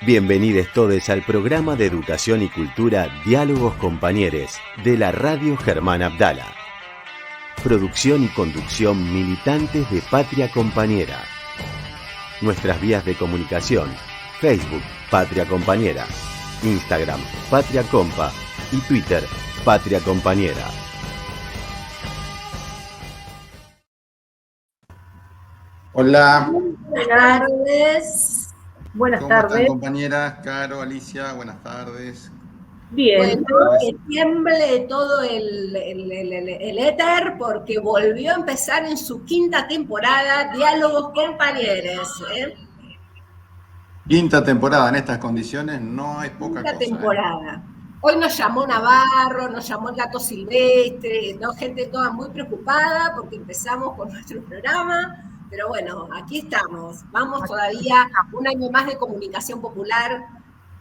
Bienvenidos todos al programa de educación y cultura Diálogos Compañeros de la Radio Germán Abdala. Producción y conducción militantes de Patria Compañera. Nuestras vías de comunicación: Facebook Patria Compañera, Instagram Patria Compa y Twitter Patria Compañera. Hola. Buenas tardes. ¿Cómo están, compañeras? Caro, Alicia, buenas tardes. Bien. Bueno, que tiemble todo el éter porque volvió a empezar en su quinta temporada Diálogos Compañeros. Quinta temporada en estas condiciones no es poca cosa. Quinta temporada. Hoy nos llamó Navarro, nos llamó el Gato Silvestre, ¿no? Gente toda muy preocupada porque empezamos con nuestro programa. Pero bueno, aquí estamos. Vamos todavía un año más de comunicación popular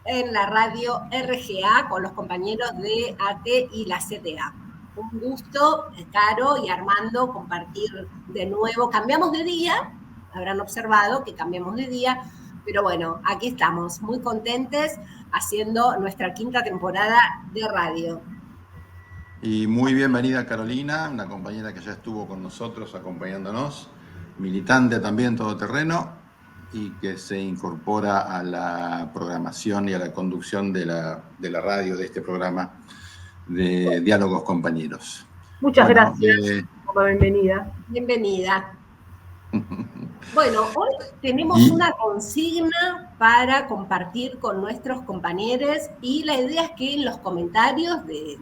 en la radio RGA con los compañeros de AT y la CTA. Un gusto, Caro y Armando, compartir de nuevo. Cambiamos de día, habrán observado que cambiamos de día, pero bueno, aquí estamos, muy contentes, haciendo nuestra quinta temporada de radio. Y muy bienvenida Carolina, una compañera que ya estuvo con nosotros acompañándonos, militante también todoterreno y que se incorpora a la programación y a la conducción de la radio, de este programa de Diálogos Compañeros. Muchas gracias por la bienvenida. Bienvenida. Bueno, hoy tenemos una consigna para compartir con nuestros compañeros y la idea es que en los comentarios de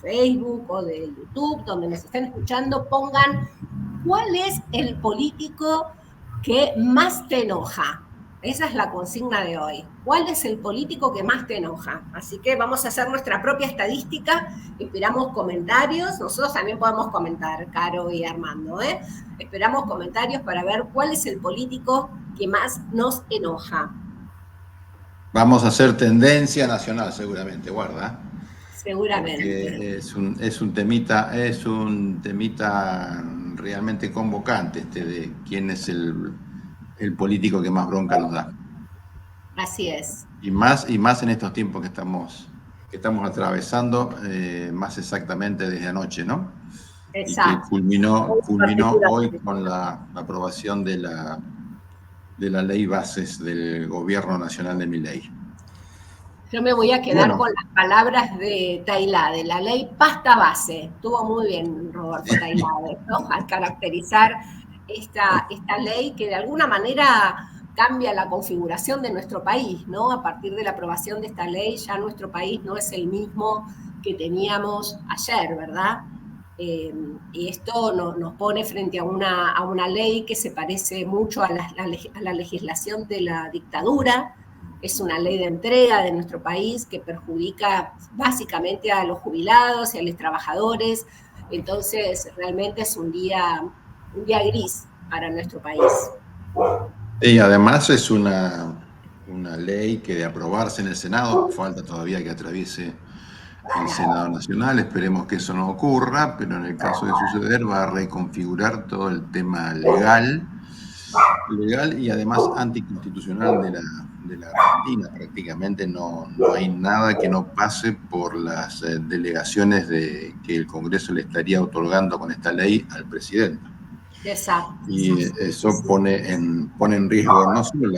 Facebook o de YouTube, donde nos estén escuchando, pongan cuál es el político que más te enoja. Esa es la consigna de hoy. ¿Cuál es el político que más te enoja? Así que vamos a hacer nuestra propia estadística. Esperamos comentarios. Nosotros también podemos comentar, Caro y Armando. Esperamos comentarios para ver cuál es el político que más nos enoja. Vamos a hacer tendencia nacional, seguramente, guarda. Seguramente. Es un temita realmente convocante de quién es el político que más bronca nos da. Así es. Y más en estos tiempos que estamos atravesando, más exactamente desde anoche, ¿no? Exacto. Y que culminó hoy con la aprobación de la ley bases del gobierno nacional de Milei. Yo me voy a quedar con las palabras de Tailade, la ley pasta base. Estuvo muy bien Roberto Tailade, ¿no? Al caracterizar esta ley que de alguna manera cambia la configuración de nuestro país, ¿no? A partir de la aprobación de esta ley ya nuestro país no es el mismo que teníamos ayer, ¿verdad? Y esto nos pone frente a una ley que se parece mucho a la legislación de la dictadura. Es una ley de entrega de nuestro país que perjudica básicamente a los jubilados y a los trabajadores. Entonces, realmente es un día gris para nuestro país. Y además es una ley que de aprobarse en el Senado, falta todavía que atraviese el Senado Nacional, esperemos que eso no ocurra, pero en el caso de suceder va a reconfigurar todo el tema legal y además anticonstitucional de la Argentina. Prácticamente no hay nada que no pase por las delegaciones que el Congreso le estaría otorgando con esta ley al presidente. Exacto. Y eso pone en riesgo no solo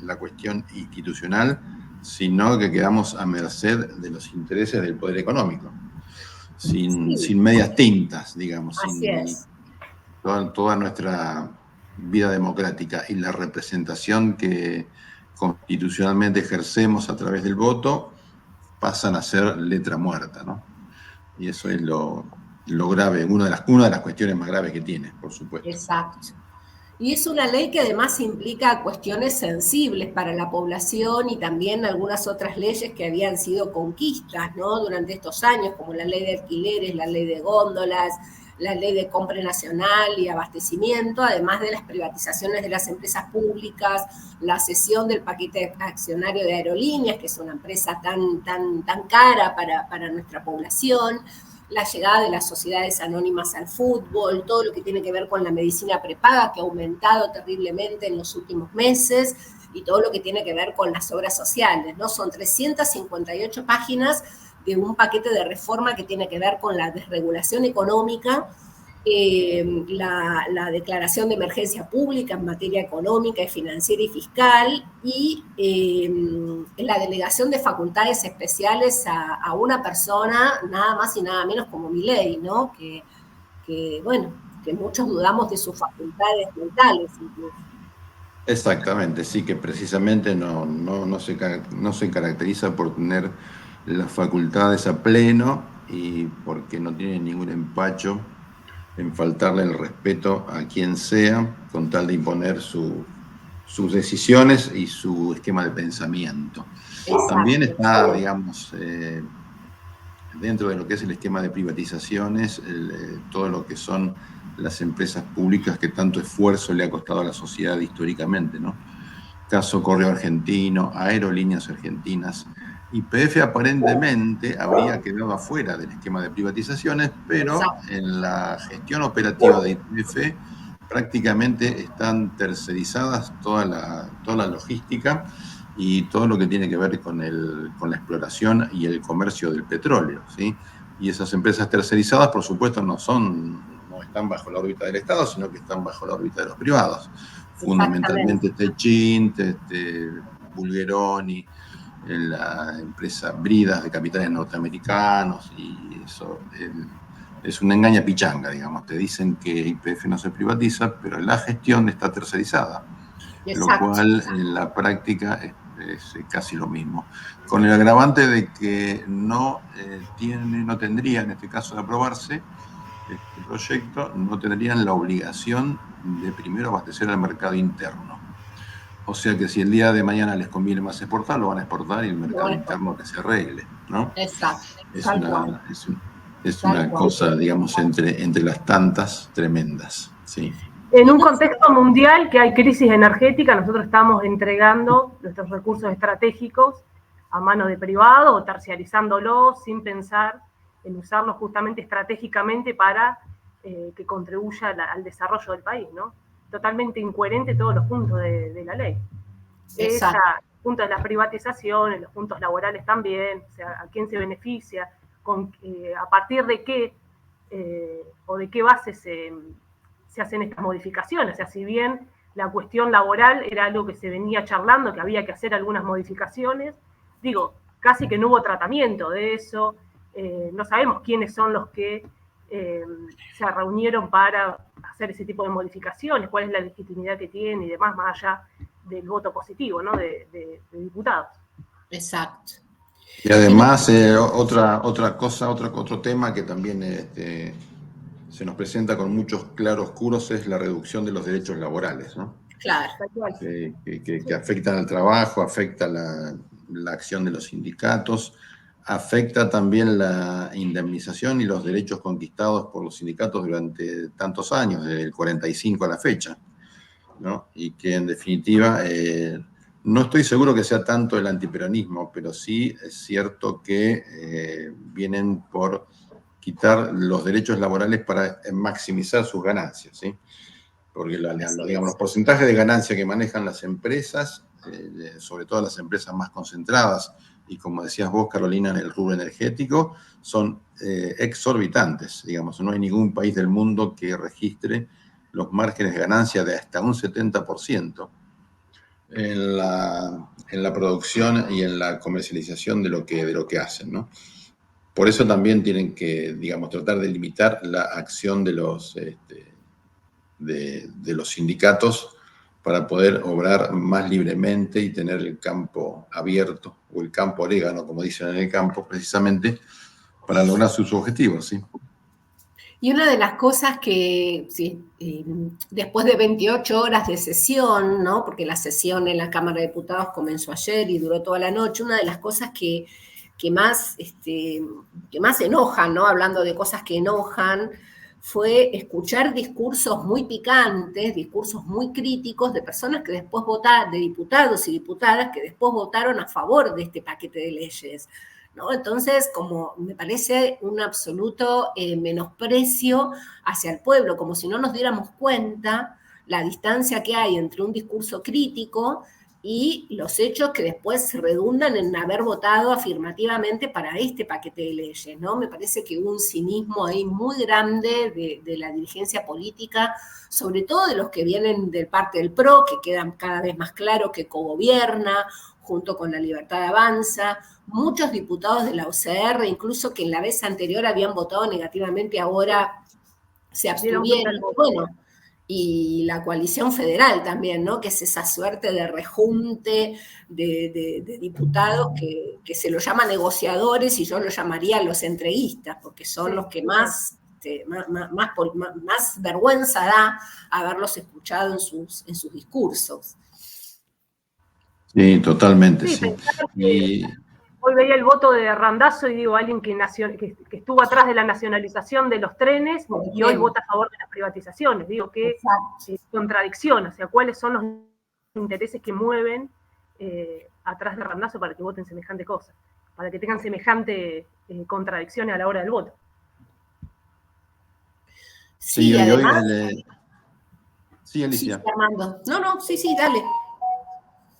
la cuestión institucional, sino que quedamos a merced de los intereses del poder económico, sin medias tintas, digamos, sin toda nuestra vida democrática y la representación que constitucionalmente ejercemos a través del voto pasan a ser letra muerta, ¿no? Y eso es lo grave, una de las cuestiones más graves que tiene, por supuesto. Exacto. Y es una ley que además implica cuestiones sensibles para la población y también algunas otras leyes que habían sido conquistas, ¿no? Durante estos años, como la ley de alquileres, la ley de góndolas, la ley de compra nacional y abastecimiento, además de las privatizaciones de las empresas públicas, la cesión del paquete accionario de aerolíneas, que es una empresa tan cara para nuestra población, la llegada de las sociedades anónimas al fútbol, todo lo que tiene que ver con la medicina prepaga, que ha aumentado terriblemente en los últimos meses, y todo lo que tiene que ver con las obras sociales, ¿no? Son 358 páginas de un paquete de reforma que tiene que ver con la desregulación económica, la declaración de emergencia pública en materia económica, financiera y fiscal, y la delegación de facultades especiales a una persona, nada más y nada menos como Milei, ¿no? Bueno, que muchos dudamos de sus facultades mentales incluso. Exactamente, sí, que precisamente no se caracteriza por tener las facultades a pleno y porque no tiene ningún empacho en faltarle el respeto a quien sea con tal de imponer sus decisiones y su esquema de pensamiento. Exacto. También está, digamos, dentro de lo que es el esquema de privatizaciones, todo lo que son las empresas públicas que tanto esfuerzo le ha costado a la sociedad históricamente, ¿no? Caso Correo Argentino, Aerolíneas Argentinas. YPF aparentemente habría quedado afuera del esquema de privatizaciones, pero en la gestión operativa de YPF prácticamente están tercerizadas toda la logística y todo lo que tiene que ver con la exploración y el comercio del petróleo, ¿sí? Y esas empresas tercerizadas, por supuesto, no están bajo la órbita del Estado, sino que están bajo la órbita de los privados. Fundamentalmente Techint, Bulgheroni, la empresa Bridas de capitales norteamericanos, y eso es una engaña pichanga, digamos. Te dicen que YPF no se privatiza, pero la gestión está tercerizada. Exacto. Lo cual en la práctica es casi lo mismo. Con el agravante de que no tendría, en este caso de aprobarse este proyecto, no tendrían la obligación de primero abastecer al mercado interno. O sea que si el día de mañana les conviene más exportar, lo van a exportar y el mercado interno que se arregle, ¿no? Exacto. Es una cosa, digamos, entre las tantas tremendas, sí. En un contexto mundial que hay crisis energética, nosotros estamos entregando nuestros recursos estratégicos a mano de privado o terciarizándolos sin pensar en usarlos justamente estratégicamente para que contribuya al desarrollo del país, ¿no? Totalmente incoherente todos los puntos de la ley. Los puntos de las privatizaciones, los puntos laborales también, o sea, a quién se beneficia, a partir de qué o de qué base se hacen estas modificaciones. O sea, si bien la cuestión laboral era algo que se venía charlando, que había que hacer algunas modificaciones, digo, casi que no hubo tratamiento de eso, no sabemos quiénes son los que se reunieron para hacer ese tipo de modificaciones, cuál es la legitimidad que tiene y demás, más allá del voto positivo, ¿no? de diputados. Exacto. Y además, otro tema que también se nos presenta con muchos claroscuros es la reducción de los derechos laborales, ¿no? Claro. Que afectan al trabajo, afecta la acción de los sindicatos, afecta también la indemnización y los derechos conquistados por los sindicatos durante tantos años, desde el 45 a la fecha, ¿no? Y que en definitiva, no estoy seguro que sea tanto el antiperonismo, pero sí es cierto que vienen por quitar los derechos laborales para maximizar sus ganancias, ¿sí? Porque digamos, los porcentajes de ganancia que manejan las empresas, sobre todo las empresas más concentradas, y como decías vos, Carolina, en el rubro energético, son exorbitantes, digamos. No hay ningún país del mundo que registre los márgenes de ganancia de hasta un 70% en la producción y en la comercialización de lo que hacen, ¿no? Por eso también tienen que, digamos, tratar de limitar la acción de los sindicatos para poder obrar más libremente y tener el campo abierto, o el campo orégano, como dicen en el campo, precisamente para lograr sus objetivos, ¿sí? Y una de las cosas que, sí, después de 28 horas de sesión, ¿no? Porque la sesión en la Cámara de Diputados comenzó ayer y duró toda la noche, una de las cosas que más enojan, ¿no? Hablando de cosas que enojan, fue escuchar discursos muy picantes, discursos muy críticos de personas que después votaron, de diputados y diputadas que después votaron a favor de este paquete de leyes, ¿no? Entonces, como me parece un absoluto menosprecio hacia el pueblo, como si no nos diéramos cuenta la distancia que hay entre un discurso crítico y los hechos que después redundan en haber votado afirmativamente para este paquete de leyes, ¿no? Me parece que hubo un cinismo ahí muy grande de la dirigencia política, sobre todo de los que vienen del parte del PRO, que quedan cada vez más claro que cogobierna, junto con La Libertad Avanza, muchos diputados de la UCR, incluso que en la vez anterior habían votado negativamente, ahora se abstuvieron. Bueno, y la coalición federal también, ¿no? Que es esa suerte de rejunte de diputados que se lo llama negociadores y yo lo llamaría los entreguistas, porque son los que más vergüenza da haberlos escuchado en sus discursos. Sí, totalmente, sí. Hoy veía el voto de Randazzo y digo, alguien que estuvo atrás de la nacionalización de los trenes y hoy vota a favor de las privatizaciones. Digo, qué contradicción, o sea, cuáles son los intereses que mueven atrás de Randazzo para que voten semejante cosa, para que tengan semejante contradicciones a la hora del voto. Sí, además... Sí, Alicia. Sí, Armando. No, sí, dale.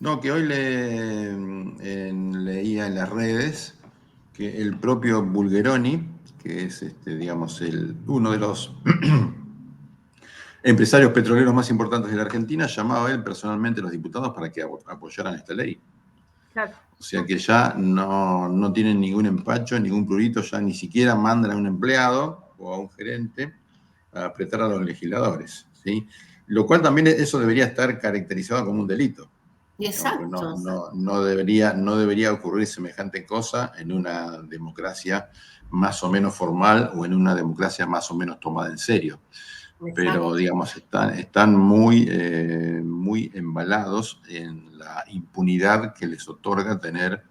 No, que hoy leía en las redes que el propio Bulgeroni, que es digamos, uno de los empresarios petroleros más importantes de la Argentina, llamaba a él personalmente a los diputados para que apoyaran esta ley. Claro. O sea que ya no tienen ningún empacho, ningún prurito, ya ni siquiera mandan a un empleado o a un gerente a apretar a los legisladores, ¿sí? Lo cual también eso debería estar caracterizado como un delito. Exacto. No debería ocurrir semejante cosa en una democracia más o menos formal o en una democracia más o menos tomada en serio. Exacto. Pero, digamos, están muy embalados en la impunidad que les otorga tener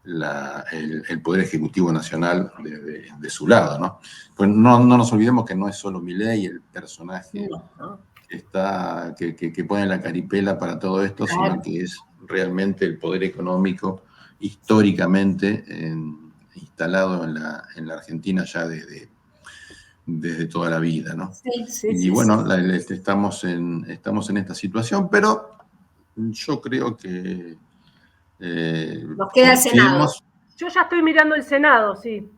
el Poder Ejecutivo Nacional de su lado, ¿no? Pues no nos olvidemos que no es solo Milei el personaje que pone la caripela para todo esto, claro, sino que es realmente el poder económico históricamente instalado en la Argentina ya desde toda la vida, ¿no? Sí, bueno, estamos en esta situación, pero yo creo que nos queda el Senado. Yo ya estoy mirando el Senado, sí.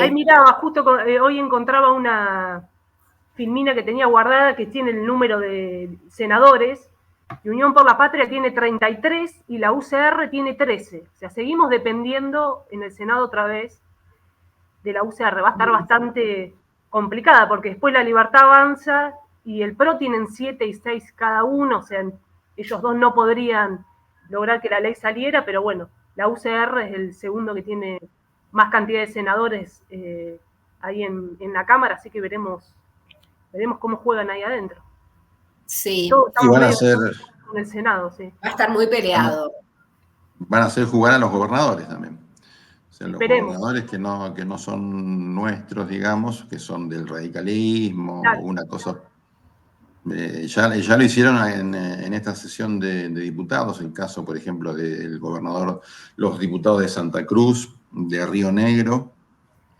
Ahí miraba, justo hoy encontraba una filmina que tenía guardada que tiene el número de senadores, y Unión por la Patria tiene 33 y la UCR tiene 13. O sea, seguimos dependiendo en el Senado otra vez de la UCR. Va a estar bastante complicada porque después La Libertad Avanza y el PRO tienen 7 y 6 cada uno, o sea, ellos dos no podrían lograr que la ley saliera, pero bueno, la UCR es el segundo que tiene más cantidad de senadores ahí en la Cámara, así que veremos cómo juegan ahí adentro. Sí. Y van a ser... Con el Senado, sí. Va a estar muy peleado. Van a hacer jugar a los gobernadores también. O sea, los gobernadores que no son nuestros, digamos, que son del radicalismo, claro, una cosa... ya lo hicieron en esta sesión de diputados, el caso, por ejemplo, del gobernador, los diputados de Santa Cruz, de Río Negro,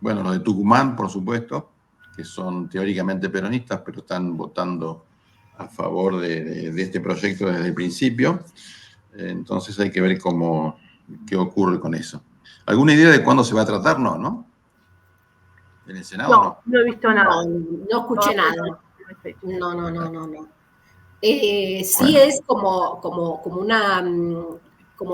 bueno, los de Tucumán, por supuesto, que son teóricamente peronistas, pero están votando a favor de este proyecto desde el principio. Entonces hay que ver qué ocurre con eso. ¿Alguna idea de cuándo se va a tratar? ¿No? ¿En el Senado? No he visto nada. No escuché nada. No. Sí, es como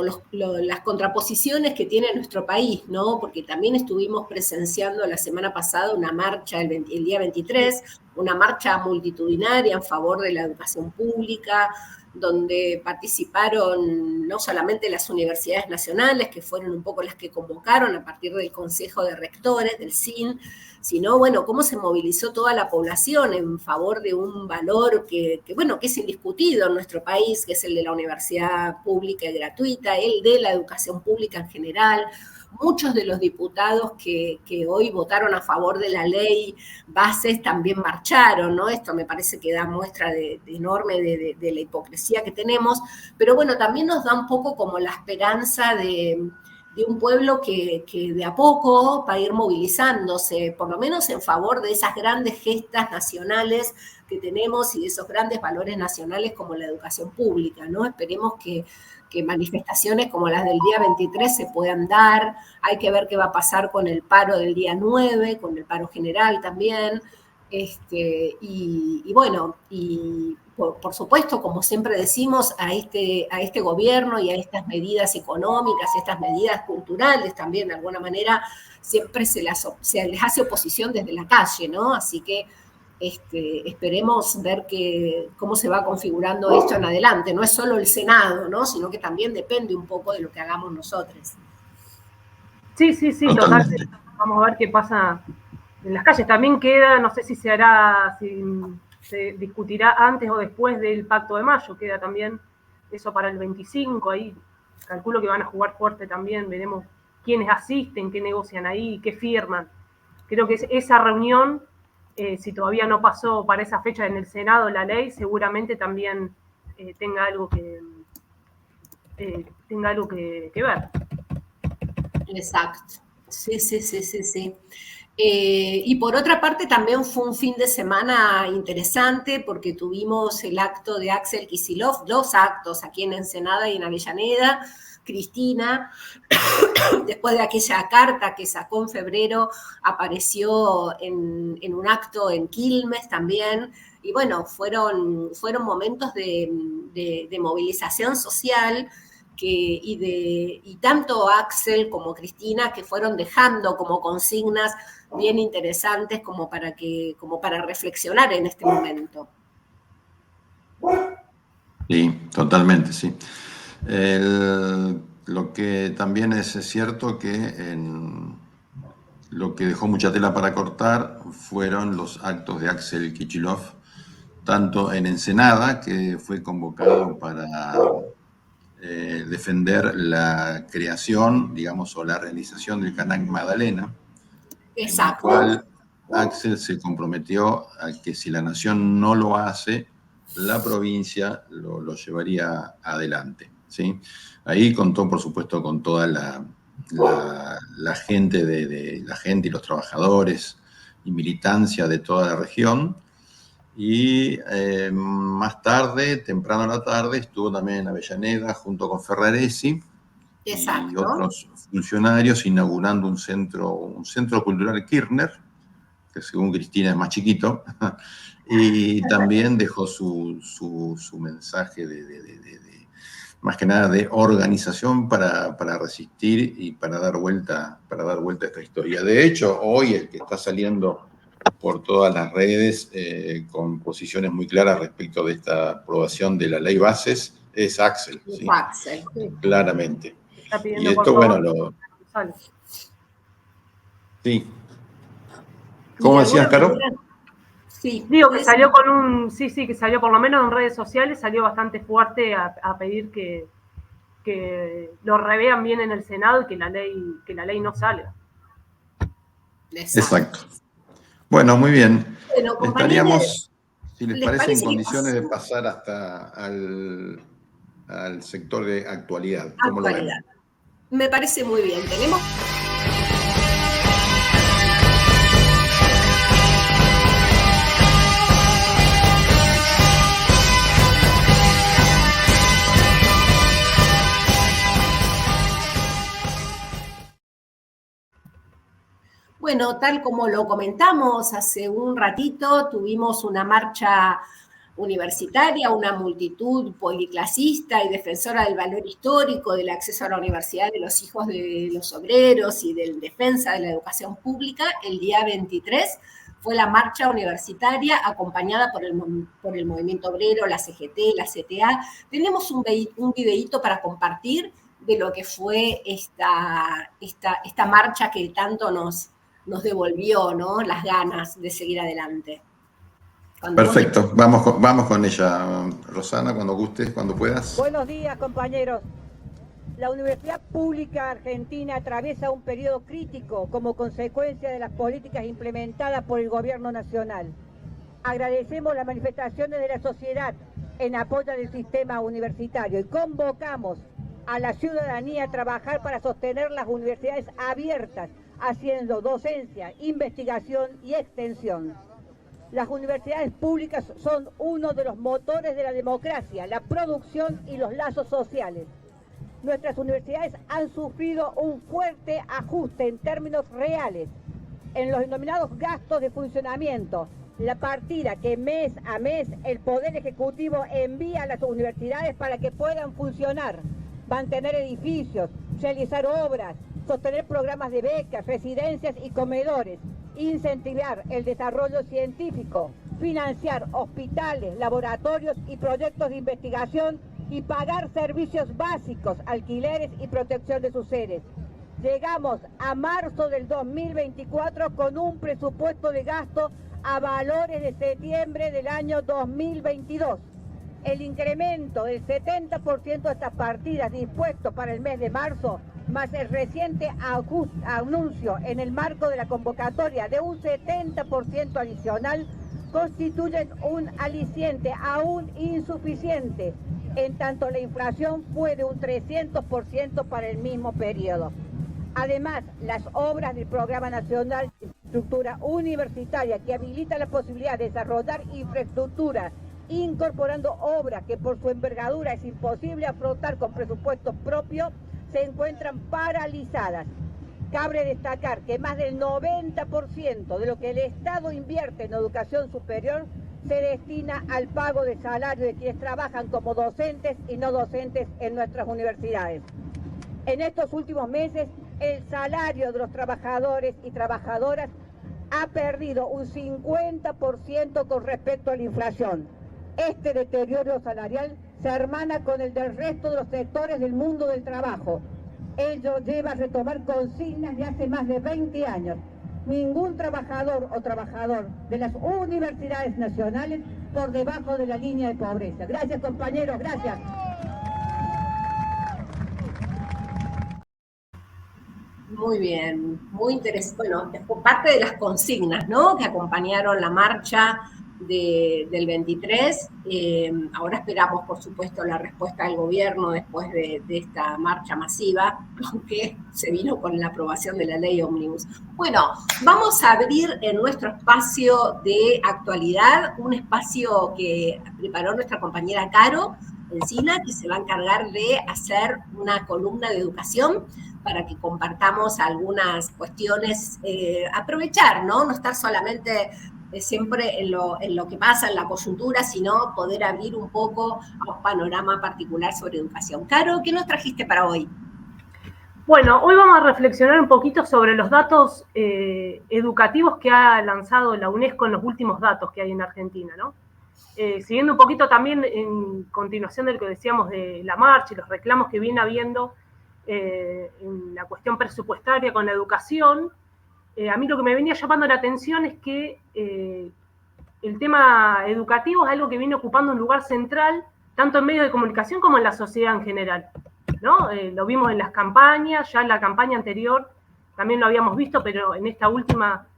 las contraposiciones que tiene nuestro país, ¿no? Porque también estuvimos presenciando la semana pasada una marcha, el día 23, una marcha multitudinaria en favor de la educación pública, donde participaron no solamente las universidades nacionales, que fueron un poco las que convocaron a partir del Consejo de Rectores, del CIN, sino, bueno, cómo se movilizó toda la población en favor de un valor que es indiscutido en nuestro país, que es el de la universidad pública y gratuita, el de la educación pública en general. Muchos de los diputados que hoy votaron a favor de la ley Bases también marcharon, ¿no? Esto me parece que da muestra enorme de la hipocresía que tenemos, pero bueno, también nos da un poco como la esperanza de un pueblo que de a poco va a ir movilizándose, por lo menos en favor de esas grandes gestas nacionales que tenemos y de esos grandes valores nacionales como la educación pública, ¿no? Esperemos que manifestaciones como las del día 23 se puedan dar. Hay que ver qué va a pasar con el paro del día 9, con el paro general también. Y bueno, y por supuesto, como siempre decimos, a este gobierno y a estas medidas económicas, estas medidas culturales también, de alguna manera, siempre se les hace oposición desde la calle, ¿no? Así que esperemos ver cómo se va configurando esto en adelante. No es solo el Senado, ¿no? Sino que también depende un poco de lo que hagamos nosotros. Sí, totalmente. Vamos a ver qué pasa en las calles. También queda, no sé si se discutirá antes o después del Pacto de Mayo, queda también eso para el 25, ahí calculo que van a jugar fuerte también, veremos quiénes asisten, qué negocian ahí, qué firman. Creo que esa reunión, si todavía no pasó para esa fecha en el Senado la ley, seguramente también tenga algo que ver. Exacto, sí. Y por otra parte también fue un fin de semana interesante porque tuvimos el acto de Axel Kicillof, 2 actos aquí en Ensenada y en Avellaneda. Cristina, después de aquella carta que sacó en febrero, apareció en un acto en Quilmes también. Y bueno, fueron momentos de movilización social y tanto Axel como Cristina que fueron dejando como consignas bien interesantes como para reflexionar en este momento. Sí, totalmente, sí. Lo que también es cierto que lo que dejó mucha tela para cortar fueron los actos de Axel Kicillof, tanto en Ensenada, que fue convocado para defender la creación, digamos, o la realización del Canal Magdalena. Exacto. En el cual Axel se comprometió a que si la nación no lo hace, la provincia lo llevaría adelante, ¿sí? Ahí contó, por supuesto, con toda la gente la gente y los trabajadores y militancia de toda la región. Y más tarde, temprano a la tarde, estuvo también en Avellaneda junto con Ferraresi. Exacto. Y otros funcionarios inaugurando un centro cultural Kirchner, que según Cristina es más chiquito, y también dejó su mensaje más que nada de organización para resistir y para dar vuelta a esta historia. De hecho, hoy el que está saliendo por todas las redes con posiciones muy claras respecto de esta aprobación de la ley Bases es Axel, ¿sí? Axel. Claramente. Y esto, bueno, sí. ¿Cómo decías, Caro? Sí. Digo que salió que salió por lo menos en redes sociales, salió bastante fuerte a pedir que lo revean bien en el Senado y que la ley no salga. Exacto. Bueno, muy bien. Bueno, estaríamos, si les parece, en condiciones de pasar hasta al sector de actualidad. ¿Cómo lo ven? Me parece muy bien. Tenemos... Bueno, tal como lo comentamos hace un ratito, tuvimos una marcha universitaria, una multitud policlasista y defensora del valor histórico del acceso a la universidad de los hijos de los obreros y del defensa de la educación pública. El día 23 fue la marcha universitaria acompañada por el movimiento obrero, la CGT, la CTA. Tenemos un videíto para compartir de lo que fue esta marcha que tanto nos devolvió, ¿no?, las ganas de seguir adelante. Perfecto, vamos con ella, Rosana, cuando gustes, cuando puedas. Buenos días, compañeros. La Universidad Pública Argentina atraviesa un periodo crítico como consecuencia de las políticas implementadas por el Gobierno Nacional. Agradecemos las manifestaciones de la sociedad en apoyo del sistema universitario y convocamos a la ciudadanía a trabajar para sostener las universidades abiertas, haciendo docencia, investigación y extensión. Las universidades públicas son uno de los motores de la democracia, la producción y los lazos sociales. Nuestras universidades han sufrido un fuerte ajuste en términos reales en los denominados gastos de funcionamiento, la partida que mes a mes el Poder Ejecutivo envía a las universidades para que puedan funcionar, mantener edificios, realizar obras, sostener programas de becas, residencias y comedores, incentivar el desarrollo científico, financiar hospitales, laboratorios y proyectos de investigación y pagar servicios básicos, alquileres y protección de sus sedes. Llegamos a marzo del 2024 con un presupuesto de gasto a valores de septiembre del año 2022. El incremento del 70% de estas partidas dispuestos para el mes de marzo, más el reciente anuncio en el marco de la convocatoria de un 70% adicional, constituyen un aliciente aún insuficiente, en tanto la inflación fue de un 300% para el mismo periodo. Además, las obras del Programa Nacional de Infraestructura Universitaria, que habilita la posibilidad de desarrollar infraestructura, incorporando obras que por su envergadura es imposible afrontar con presupuestos propios, se encuentran paralizadas. Cabe destacar que más del 90% de lo que el Estado invierte en educación superior se destina al pago de salario de quienes trabajan como docentes y no docentes en nuestras universidades. En estos últimos meses, el salario de los trabajadores y trabajadoras ha perdido un 50% con respecto a la inflación. Este deterioro salarial se hermana con el del resto de los sectores del mundo del trabajo. Ello lleva a retomar consignas de hace más de 20 años. Ningún trabajador o trabajador de las universidades nacionales por debajo de la línea de pobreza. Gracias, compañeros, gracias. Muy bien, muy interesante. Bueno, es parte de las consignas, ¿no?, que acompañaron la marcha del 23. Ahora esperamos, por supuesto, la respuesta del gobierno después de esta marcha masiva, aunque se vino con la aprobación de la ley Ómnibus. Bueno, vamos a abrir en nuestro espacio de actualidad un espacio que preparó nuestra compañera Caro Encina, que se va a encargar de hacer una columna de educación para que compartamos algunas cuestiones, aprovechar, ¿no? No estar solamente siempre en lo que pasa, en la coyuntura, sino poder abrir un poco a un panorama particular sobre educación. Caro, ¿qué nos trajiste para hoy? Bueno, hoy vamos a reflexionar un poquito sobre los datos educativos que ha lanzado la UNESCO en los últimos datos que hay en Argentina, ¿no? Siguiendo un poquito también en continuación de lo que decíamos de la marcha y los reclamos que viene habiendo en la cuestión presupuestaria con la educación, a mí lo que me venía llamando la atención es que el tema educativo es algo que viene ocupando un lugar central, tanto en medios de comunicación como en la sociedad en general, ¿no? Lo vimos en las campañas, ya en la campaña anterior también lo habíamos visto, pero en esta última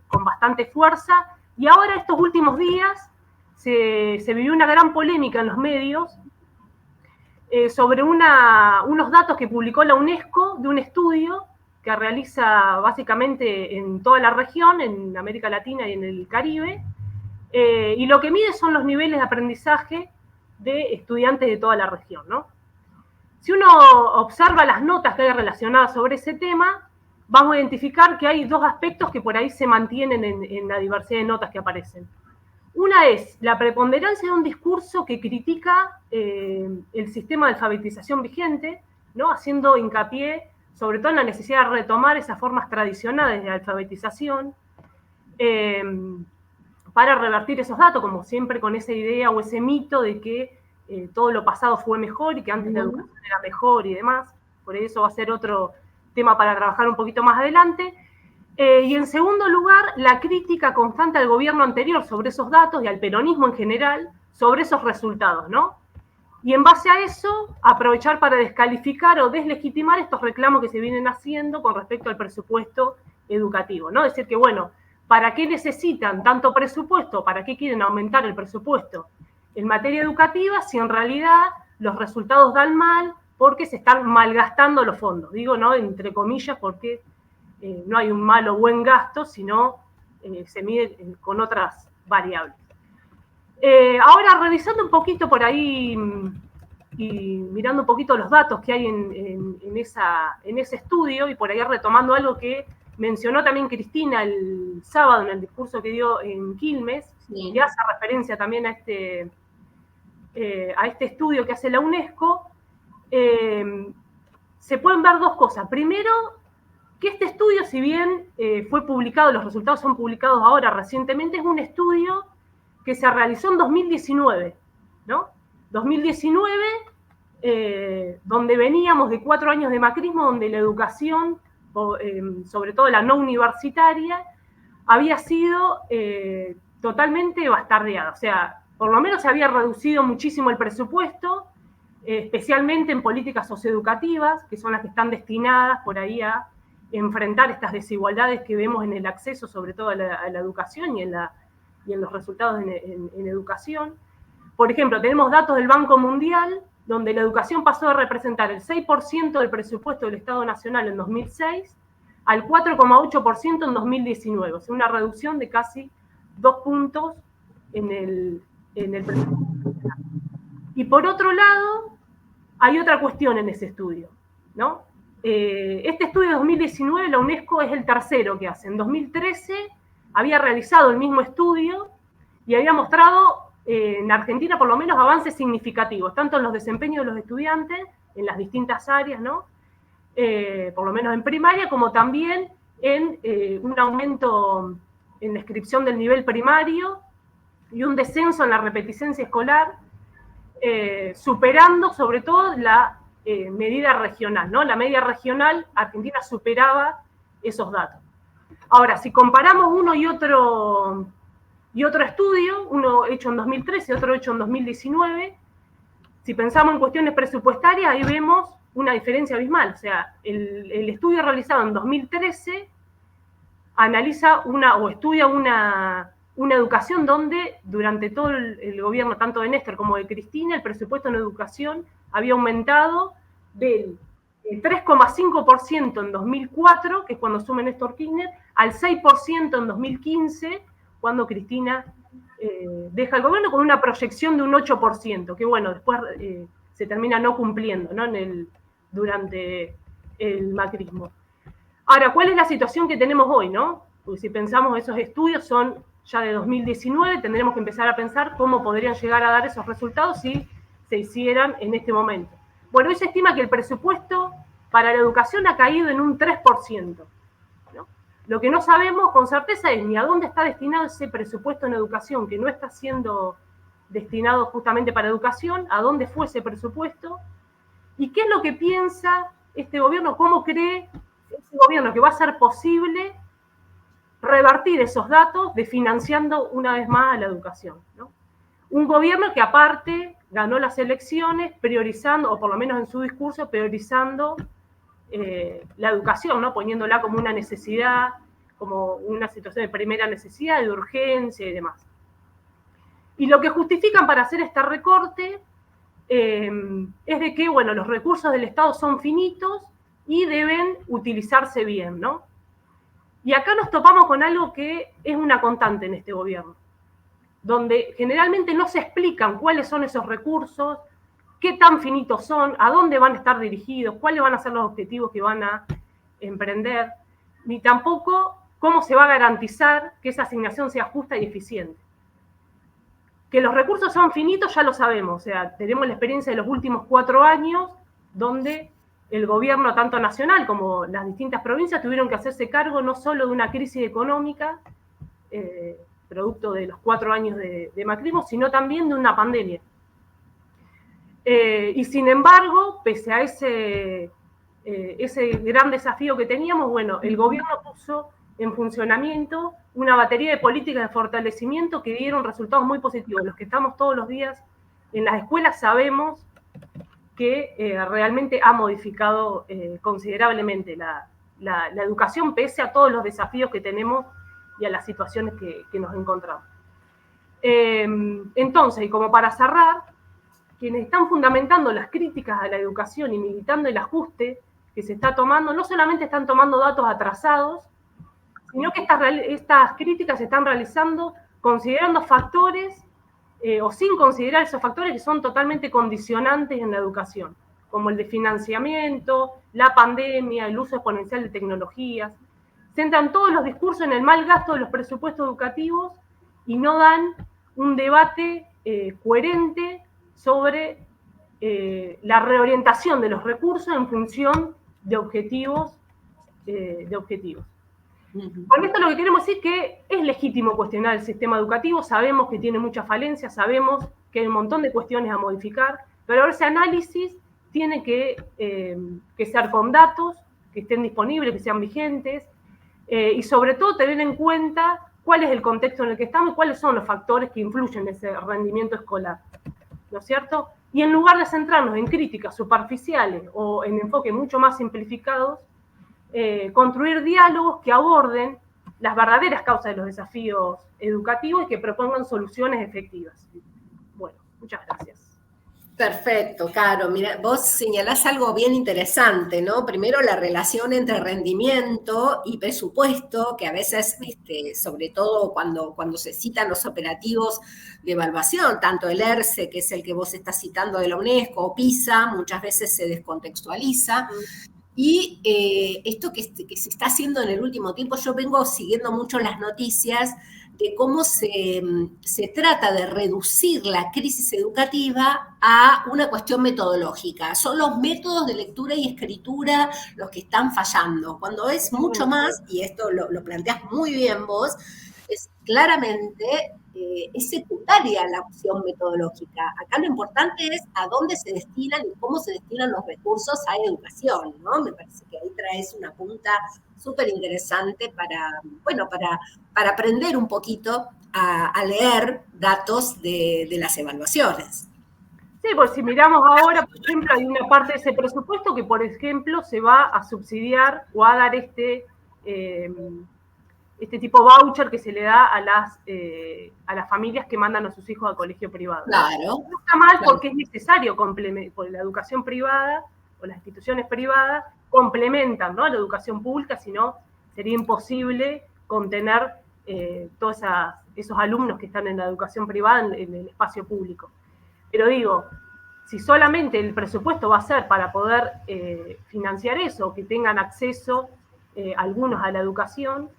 con bastante fuerza, y ahora estos últimos días se vivió una gran polémica en los medios sobre unos datos que publicó la UNESCO de un estudio que realiza básicamente en toda la región, en América Latina y en el Caribe, y lo que mide son los niveles de aprendizaje de estudiantes de toda la región, ¿no? Si uno observa las notas que hay relacionadas sobre ese tema, vamos a identificar que hay dos aspectos que por ahí se mantienen en la diversidad de notas que aparecen. Una es la preponderancia de un discurso que critica el sistema de alfabetización vigente, ¿no?, haciendo hincapié sobre todo en la necesidad de retomar esas formas tradicionales de alfabetización para revertir esos datos, como siempre con esa idea o ese mito de que todo lo pasado fue mejor y que antes la educación era mejor y demás. Por eso va a ser otro tema para trabajar un poquito más adelante. Y en segundo lugar, la crítica constante al gobierno anterior sobre esos datos y al peronismo en general sobre esos resultados, ¿no? Y en base a eso, aprovechar para descalificar o deslegitimar estos reclamos que se vienen haciendo con respecto al presupuesto educativo, ¿no? Decir que, bueno, ¿para qué necesitan tanto presupuesto? ¿Para qué quieren aumentar el presupuesto en materia educativa si en realidad los resultados dan mal, porque se están malgastando los fondos. Digo, ¿no?, entre comillas, porque no hay un mal o buen gasto, sino se mide con otras variables. Ahora, revisando un poquito por ahí y mirando un poquito los datos que hay en ese estudio, y por ahí retomando algo que mencionó también Cristina el sábado en el discurso que dio en Quilmes, sí, que hace referencia también a este estudio que hace la UNESCO, se pueden ver dos cosas. Primero, que este estudio, si bien fue publicado, los resultados son publicados ahora recientemente, es un estudio que se realizó en 2019, ¿no? 2019, donde veníamos de 4 años de macrismo, donde la educación, sobre todo la no universitaria, había sido totalmente bastardeada. O sea, por lo menos se había reducido muchísimo el presupuesto, especialmente en políticas socioeducativas, que son las que están destinadas por ahí a enfrentar estas desigualdades que vemos en el acceso, sobre todo a la educación y en los resultados en educación. Por ejemplo, tenemos datos del Banco Mundial, donde la educación pasó de representar el 6% del presupuesto del Estado Nacional en 2006 al 4,8% en 2019, o sea, una reducción de casi 2 puntos en el presupuesto. Y por otro lado, hay otra cuestión en ese estudio, ¿no? Este estudio de 2019, la UNESCO es el tercero que hace. En 2013 había realizado el mismo estudio y había mostrado en Argentina por lo menos avances significativos, tanto en los desempeños de los estudiantes, en las distintas áreas, ¿no? Por lo menos en primaria, como también en un aumento en la inscripción del nivel primario y un descenso en la repeticencia escolar, superando sobre todo la medida regional, ¿no? La media regional, Argentina superaba esos datos. Ahora, si comparamos uno y otro estudio, uno hecho en 2013 y otro hecho en 2019, si pensamos en cuestiones presupuestarias, ahí vemos una diferencia abismal. O sea, el estudio realizado en 2013 analiza estudia una educación donde durante todo el gobierno, tanto de Néstor como de Cristina, el presupuesto en educación había aumentado del 3,5% en 2004, que es cuando asume Néstor Kirchner, al 6% en 2015, cuando Cristina deja el gobierno, con una proyección de un 8%, que bueno, después se termina no cumpliendo, ¿no? Durante el macrismo. Ahora, ¿cuál es la situación que tenemos hoy, no? Porque si pensamos esos estudios son ya de 2019, tendremos que empezar a pensar cómo podrían llegar a dar esos resultados si se hicieran en este momento. Bueno, hoy se estima que el presupuesto para la educación ha caído en un 3%, ¿no? Lo que no sabemos con certeza es ni a dónde está destinado ese presupuesto en educación, que no está siendo destinado justamente para educación, a dónde fue ese presupuesto, y qué es lo que piensa este gobierno, cómo cree ese gobierno que va a ser posible revertir esos datos desfinanciando una vez más a la educación, ¿no? Un gobierno que aparte ganó las elecciones priorizando, o por lo menos en su discurso, priorizando la educación, ¿no? Poniéndola como una necesidad, como una situación de primera necesidad, de urgencia y demás. Y lo que justifican para hacer este recorte es de que, bueno, los recursos del Estado son finitos y deben utilizarse bien, ¿no? Y acá nos topamos con algo que es una constante en este gobierno, donde generalmente no se explican cuáles son esos recursos, qué tan finitos son, a dónde van a estar dirigidos, cuáles van a ser los objetivos que van a emprender, ni tampoco cómo se va a garantizar que esa asignación sea justa y eficiente. Que los recursos son finitos ya lo sabemos, o sea, tenemos la experiencia de los últimos 4 años, donde el gobierno, tanto nacional como las distintas provincias, tuvieron que hacerse cargo no solo de una crisis económica, producto de los 4 años de macrismo, sino también de una pandemia. Y sin embargo, pese a ese gran desafío que teníamos, bueno, el gobierno puso en funcionamiento una batería de políticas de fortalecimiento que dieron resultados muy positivos. Los que estamos todos los días en las escuelas sabemos que realmente ha modificado considerablemente la educación, pese a todos los desafíos que tenemos y a las situaciones que nos encontramos. Entonces, y como para cerrar, quienes están fundamentando las críticas a la educación y militando el ajuste que se está tomando, no solamente están tomando datos atrasados, sino que estas críticas se están realizando considerando factores o sin considerar esos factores que son totalmente condicionantes en la educación, como el de financiamiento, la pandemia, el uso exponencial de tecnologías. Centran todos los discursos en el mal gasto de los presupuestos educativos y no dan un debate coherente sobre la reorientación de los recursos en función de objetivos. Con esto lo que queremos decir es que es legítimo cuestionar el sistema educativo, sabemos que tiene muchas falencias, sabemos que hay un montón de cuestiones a modificar, pero ese análisis tiene que ser con datos, que estén disponibles, que sean vigentes, y sobre todo tener en cuenta cuál es el contexto en el que estamos y cuáles son los factores que influyen en ese rendimiento escolar, ¿no es cierto? Y en lugar de centrarnos en críticas superficiales o en enfoques mucho más simplificados, construir diálogos que aborden las verdaderas causas de los desafíos educativos y que propongan soluciones efectivas. Bueno, muchas gracias. Perfecto, Caro. Mira, vos señalás algo bien interesante, ¿no? Primero, la relación entre rendimiento y presupuesto, que a veces, sobre todo cuando se citan los operativos de evaluación, tanto el ERCE, que es el que vos estás citando de la UNESCO, o PISA, muchas veces se descontextualiza. Y esto que se está haciendo en el último tiempo, yo vengo siguiendo mucho las noticias de cómo se trata de reducir la crisis educativa a una cuestión metodológica. Son los métodos de lectura y escritura los que están fallando, cuando es mucho más, y esto lo planteás muy bien vos, es claramente es secundaria la opción metodológica. Acá lo importante es a dónde se destinan y cómo se destinan los recursos a educación, ¿no? Me parece que ahí traes una punta súper interesante para aprender un poquito a leer datos de las evaluaciones. Sí, pues si miramos ahora, por ejemplo, hay una parte de ese presupuesto que, por ejemplo, se va a subsidiar o a dar este tipo voucher que se le da a las familias que mandan a sus hijos al colegio privado. Claro. No está mal porque es necesario porque la educación privada o las instituciones privadas complementan, ¿no?, la educación pública, si no sería imposible contener todos esos alumnos que están en la educación privada en el espacio público. Pero digo, si solamente el presupuesto va a ser para poder financiar eso, que tengan acceso algunos a la educación,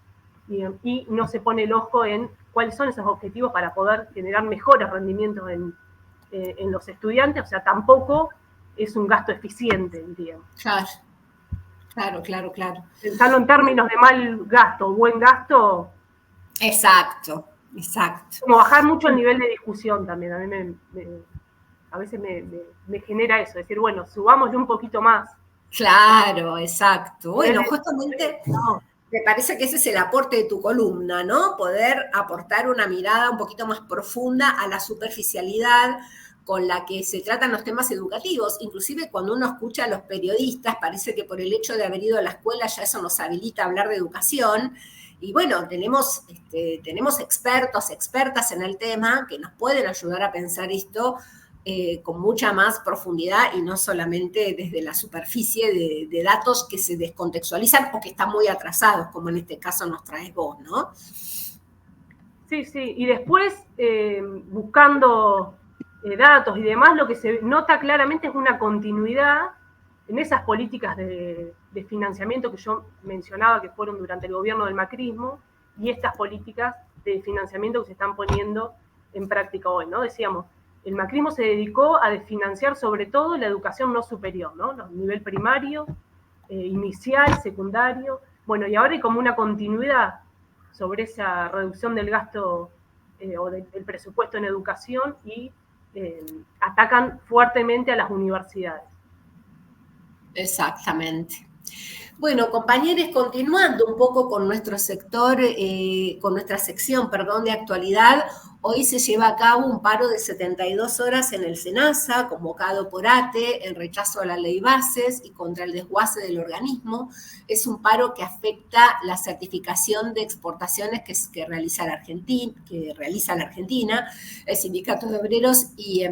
y no se pone el ojo en cuáles son esos objetivos para poder generar mejores rendimientos en los estudiantes, o sea, tampoco es un gasto eficiente, digamos. Claro. Pensarlo en términos de mal gasto, buen gasto. Exacto. Como bajar mucho el nivel de discusión también, a mí a veces me genera eso, decir, bueno, subámosle un poquito más. Claro, exacto. Bueno, justamente... Me parece que ese es el aporte de tu columna, ¿no? Poder aportar una mirada un poquito más profunda a la superficialidad con la que se tratan los temas educativos. Inclusive cuando uno escucha a los periodistas, parece que por el hecho de haber ido a la escuela ya eso nos habilita a hablar de educación. Y bueno, tenemos expertos, expertas en el tema que nos pueden ayudar a pensar esto con mucha más profundidad y no solamente desde la superficie de datos que se descontextualizan o que están muy atrasados, como en este caso nos traes vos, ¿no? Sí, y después, buscando datos y demás, lo que se nota claramente es una continuidad en esas políticas de financiamiento que yo mencionaba que fueron durante el gobierno del macrismo y estas políticas de financiamiento que se están poniendo en práctica hoy, ¿no? Decíamos, el macrismo se dedicó a desfinanciar sobre todo la educación no superior, ¿no? Los nivel primario, inicial, secundario. Bueno, y ahora hay como una continuidad sobre esa reducción del gasto o del presupuesto en educación y atacan fuertemente a las universidades. Exactamente. Bueno, compañeros, continuando un poco con nuestro sector, con nuestra sección, de actualidad, Hoy se lleva a cabo un paro de 72 horas en el SENASA, convocado por ATE, en rechazo a la ley bases y contra el desguace del organismo. Es un paro que afecta la certificación de exportaciones que realiza la Argentina, el Sindicato de Obreros y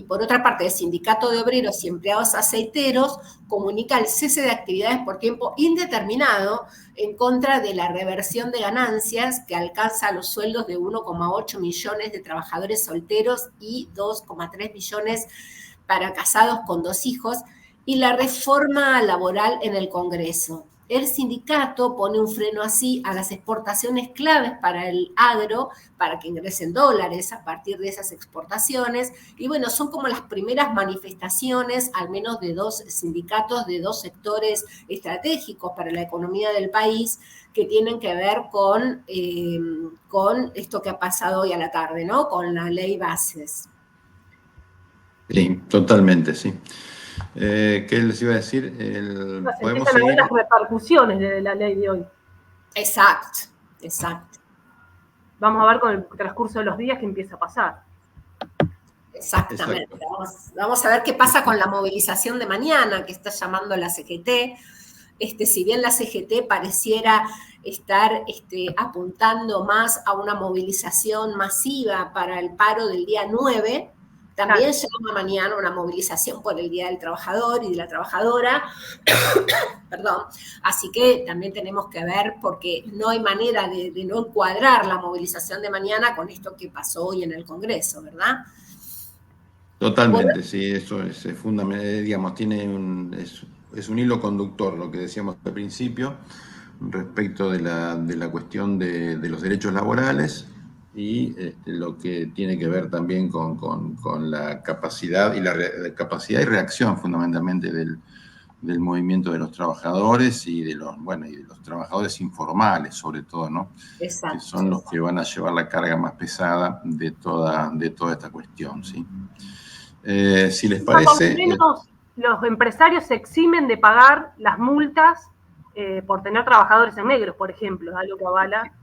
por otra parte el Sindicato de Obreros y Empleados Aceiteros comunica el cese de actividades por tiempo indeterminado en contra de la reversión de ganancias que alcanza los sueldos de 1,8 millones de trabajadores solteros y 2,3 millones para casados con 2 hijos, y la reforma laboral en el Congreso. El sindicato pone un freno así a las exportaciones claves para el agro, para que ingresen dólares a partir de esas exportaciones. Y bueno, son como las primeras manifestaciones, al menos de 2 sindicatos, de 2 sectores estratégicos para la economía del país, que tienen que ver con esto que ha pasado hoy a la tarde, ¿no? Con la ley bases. Sí, totalmente, sí. ¿Qué les iba a decir? Podemos seguir las repercusiones de la ley de hoy. Exacto. Vamos a ver con el transcurso de los días qué empieza a pasar. Exactamente. Vamos a ver qué pasa con la movilización de mañana, que está llamando la CGT. Si bien la CGT pareciera estar apuntando más a una movilización masiva para el paro del día 9, también llama mañana una movilización por el Día del Trabajador y de la Trabajadora. Perdón. Así que también tenemos que ver, porque no hay manera de no encuadrar la movilización de mañana con esto que pasó hoy en el Congreso, ¿verdad? Totalmente, bueno, sí, eso es fundamental, digamos, es un hilo conductor, lo que decíamos al principio, respecto de la cuestión de los derechos laborales, y lo que tiene que ver también con la capacidad y capacidad y reacción fundamentalmente del movimiento de los trabajadores y de los trabajadores informales, sobre todo, ¿no? Exacto. Que son los que van a llevar la carga más pesada de toda esta cuestión, ¿sí? Si les parece... Los empresarios se eximen de pagar las multas por tener trabajadores en negro, por ejemplo, algo que avala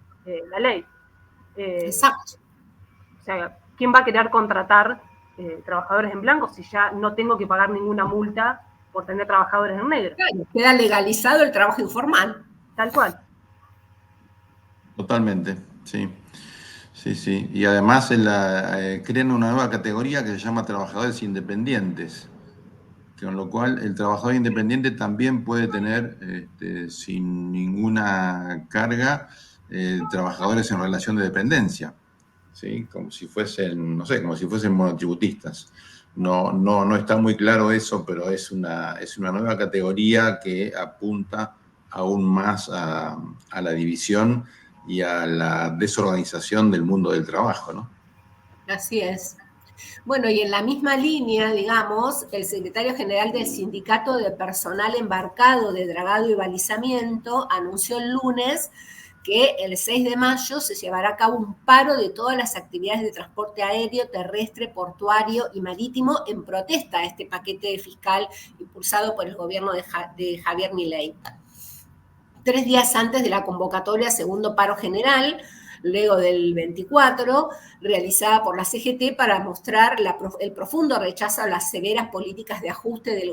la ley. Exacto. O sea, ¿quién va a querer contratar trabajadores en blanco si ya no tengo que pagar ninguna multa por tener trabajadores en negro? Claro, queda legalizado el trabajo informal. Tal cual. Totalmente, sí. Sí. Y además crean una nueva categoría que se llama trabajadores independientes, con lo cual el trabajador independiente también puede tener, sin ninguna carga, trabajadores en relación de dependencia, ¿sí? Como si fuesen, monotributistas. No está muy claro eso, pero es una nueva categoría que apunta aún más a la división y a la desorganización del mundo del trabajo, ¿no? Así es. Bueno, y en la misma línea, digamos, el secretario general del Sindicato de Personal Embarcado de Dragado y Balizamiento anunció el lunes que el 6 de mayo se llevará a cabo un paro de todas las actividades de transporte aéreo, terrestre, portuario y marítimo en protesta a este paquete fiscal impulsado por el gobierno de Javier Milei. 3 días antes de la convocatoria segundo paro general, luego del 24, realizada por la CGT para mostrar el profundo rechazo a las severas políticas de ajuste de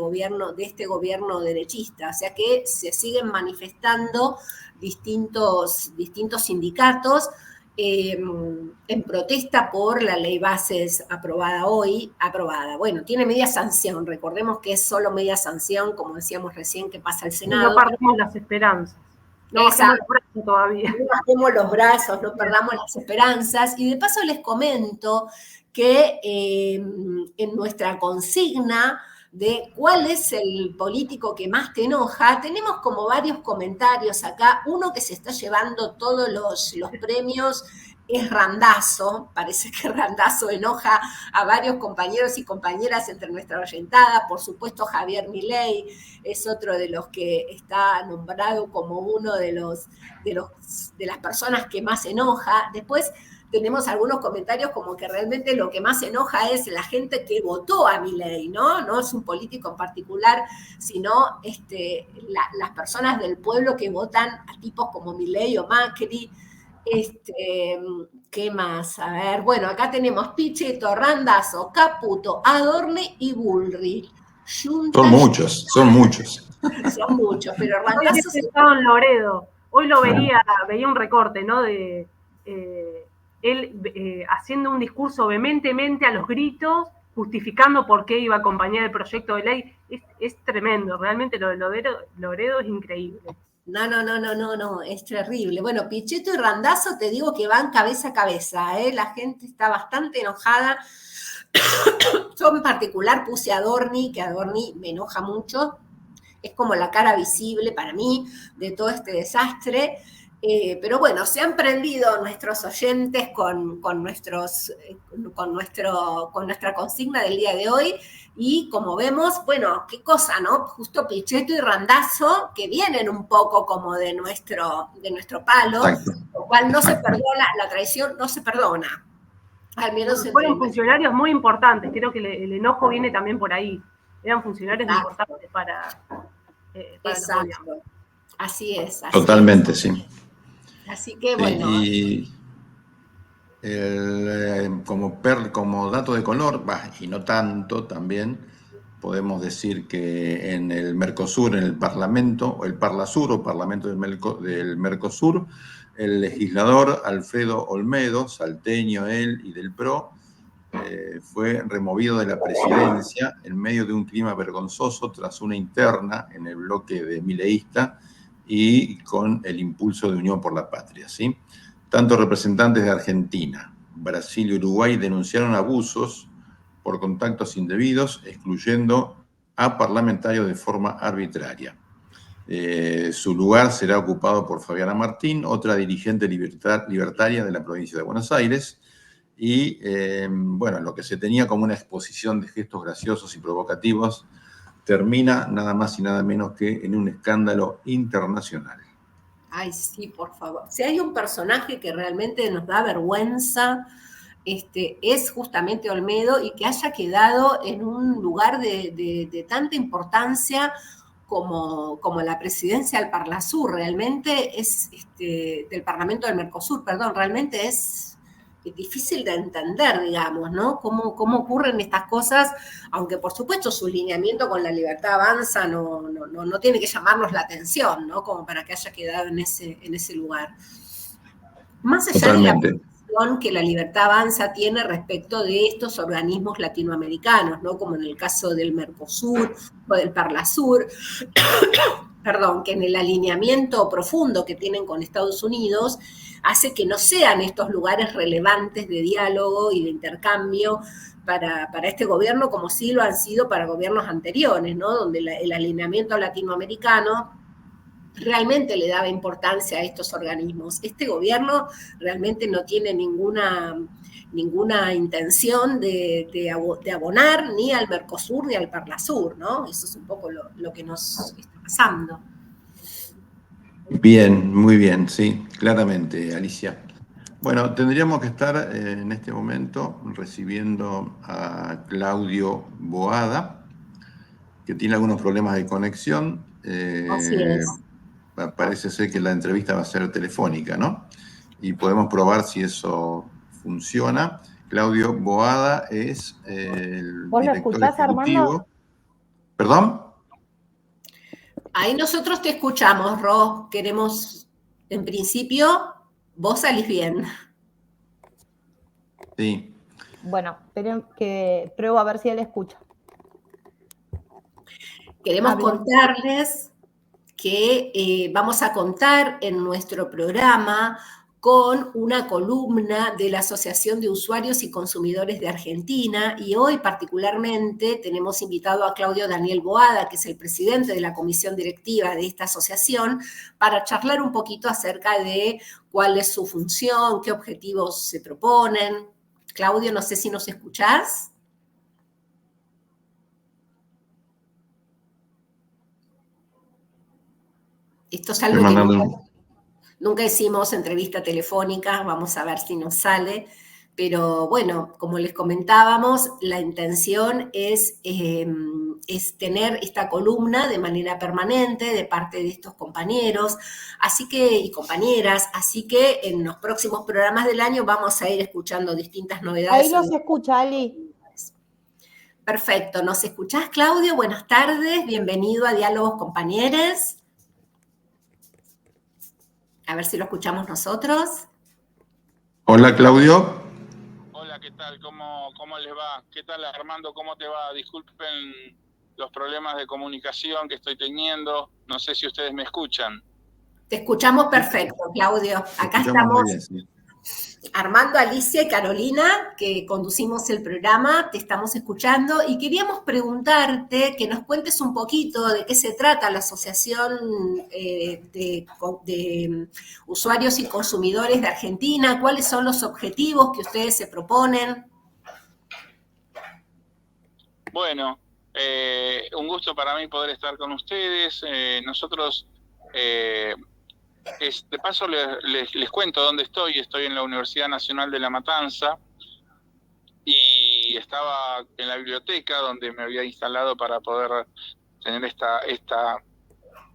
este gobierno derechista. O sea que se siguen manifestando distintos sindicatos en protesta por la ley bases aprobada hoy. Bueno, tiene media sanción, recordemos que es solo media sanción, como decíamos recién, que pasa al Senado. No perdamos las esperanzas. No bajemos los brazos todavía. No bajemos los brazos, no perdamos las esperanzas. Y de paso les comento que en nuestra consigna de cuál es el político que más te enoja, tenemos como varios comentarios acá. Uno que se está llevando todos los premios es Randazzo. Parece que Randazzo enoja a varios compañeros y compañeras entre nuestra oyentada. Por supuesto, Javier Milei es otro de los que está nombrado como uno de las personas que más enoja. Después tenemos algunos comentarios como que realmente lo que más enoja es la gente que votó a Milei, ¿no? No es un político en particular, sino las personas del pueblo que votan a tipos como Milei o Macri. ¿Qué más? A ver, bueno, acá tenemos Pichetto, Randazzo, Caputo, Adorni y Bullrich. Son muchos. Son muchos, pero Hoy Randazzo... estaba en Loredo. Hoy lo veía un recorte, ¿no? De él haciendo un discurso vehementemente a los gritos, justificando por qué iba a acompañar el proyecto de ley. Es tremendo, realmente lo de Loredo es increíble. No, es terrible. Bueno, Pichetto y Randazzo te digo que van cabeza a cabeza, ¿eh? La gente está bastante enojada. Yo en particular puse a Adorni, que Adorni me enoja mucho, es como la cara visible para mí de todo este desastre. Pero bueno, se han prendido nuestros oyentes con nuestra consigna del día de hoy. Y como vemos, bueno, qué cosa, ¿no? Justo Pichetto y Randazzo, que vienen un poco como de nuestro palo, Exacto. lo cual no se perdona, la traición no se perdona. Al menos fueron funcionarios muy importantes, creo que el enojo viene también por ahí. Eran funcionarios importantes para exacto. Así es. Totalmente, sí. Así que bueno. Y como dato de color, y no tanto también, podemos decir que en el Mercosur, en el Parlamento, o el Parlasur, o Parlamento del Mercosur, el legislador Alfredo Olmedo, salteño él y del PRO, fue removido de la presidencia en medio de un clima vergonzoso tras una interna en el bloque de mileísta y con el impulso de Unión por la Patria, ¿sí? Tanto representantes de Argentina, Brasil y Uruguay denunciaron abusos por contactos indebidos, excluyendo a parlamentarios de forma arbitraria. Su lugar será ocupado por Fabiana Martín, otra dirigente libertaria de la provincia de Buenos Aires, y bueno, lo que se tenía como una exposición de gestos graciosos y provocativos termina nada más y nada menos que en un escándalo internacional. Ay, sí, por favor. Si hay un personaje que realmente nos da vergüenza, es justamente Olmedo, y que haya quedado en un lugar de tanta importancia como la presidencia del Parlasur, realmente es, del Parlamento del Mercosur, perdón, realmente es difícil de entender, digamos, ¿no? Cómo ocurren estas cosas, aunque por supuesto su lineamiento con la Libertad Avanza no tiene que llamarnos la atención, ¿no? Como para que haya quedado en ese lugar. Más allá Totalmente. de la posición que la Libertad Avanza tiene respecto de estos organismos latinoamericanos, ¿no? Como en el caso del Mercosur o del Parlasur, perdón, que en el alineamiento profundo que tienen con Estados Unidos hace que no sean estos lugares relevantes de diálogo y de intercambio para este gobierno, como sí lo han sido para gobiernos anteriores, ¿no? Donde el alineamiento latinoamericano realmente le daba importancia a estos organismos. Este gobierno realmente no tiene ninguna intención de abonar ni al Mercosur ni al Parlasur, ¿no? Eso es un poco lo que nos está pasando. Bien, muy bien, sí, claramente, Alicia. Bueno, tendríamos que estar en este momento recibiendo a Claudio Boada, que tiene algunos problemas de conexión. Así es. Parece ser que la entrevista va a ser telefónica, ¿no? Y podemos probar si eso funciona. Claudio Boada es el ¿Vos lo director escuchás, ejecutivo. Armando? ¿Perdón? Ahí nosotros te escuchamos, Ro. Queremos, en principio, vos salís bien. Sí. Bueno, esperen que pruebo a ver si él escucha. Queremos contarles que vamos a contar en nuestro programa con una columna de la Asociación de Usuarios y Consumidores de Argentina, y hoy particularmente tenemos invitado a Claudio Daniel Boada, que es el presidente de la comisión directiva de esta asociación, para charlar un poquito acerca de cuál es su función, qué objetivos se proponen. Claudio, no sé si nos escuchás. Esto es algo que nunca hicimos entrevista telefónica, vamos a ver si nos sale, pero bueno, como les comentábamos, la intención es es tener esta columna de manera permanente de parte de estos compañeros y compañeras, así que en los próximos programas del año vamos a ir escuchando distintas novedades. Ahí no se escucha, Ali. Perfecto, ¿nos escuchás, Claudio? Buenas tardes, bienvenido a Diálogos Compañeros. A ver si lo escuchamos nosotros. Hola, Claudio. Hola, ¿qué tal? ¿Cómo les va? ¿Qué tal, Armando? ¿Cómo te va? Disculpen los problemas de comunicación que estoy teniendo. No sé si ustedes me escuchan. Te escuchamos perfecto, Claudio. Acá estamos bien, sí. Armando, Alicia y Carolina, que conducimos el programa, te estamos escuchando y queríamos preguntarte que nos cuentes un poquito de qué se trata la Asociación de Usuarios y Consumidores de Argentina, cuáles son los objetivos que ustedes se proponen. Bueno, un gusto para mí poder estar con ustedes. Nosotros... de paso les cuento dónde estoy. Estoy en la Universidad Nacional de La Matanza y estaba en la biblioteca donde me había instalado para poder tener esta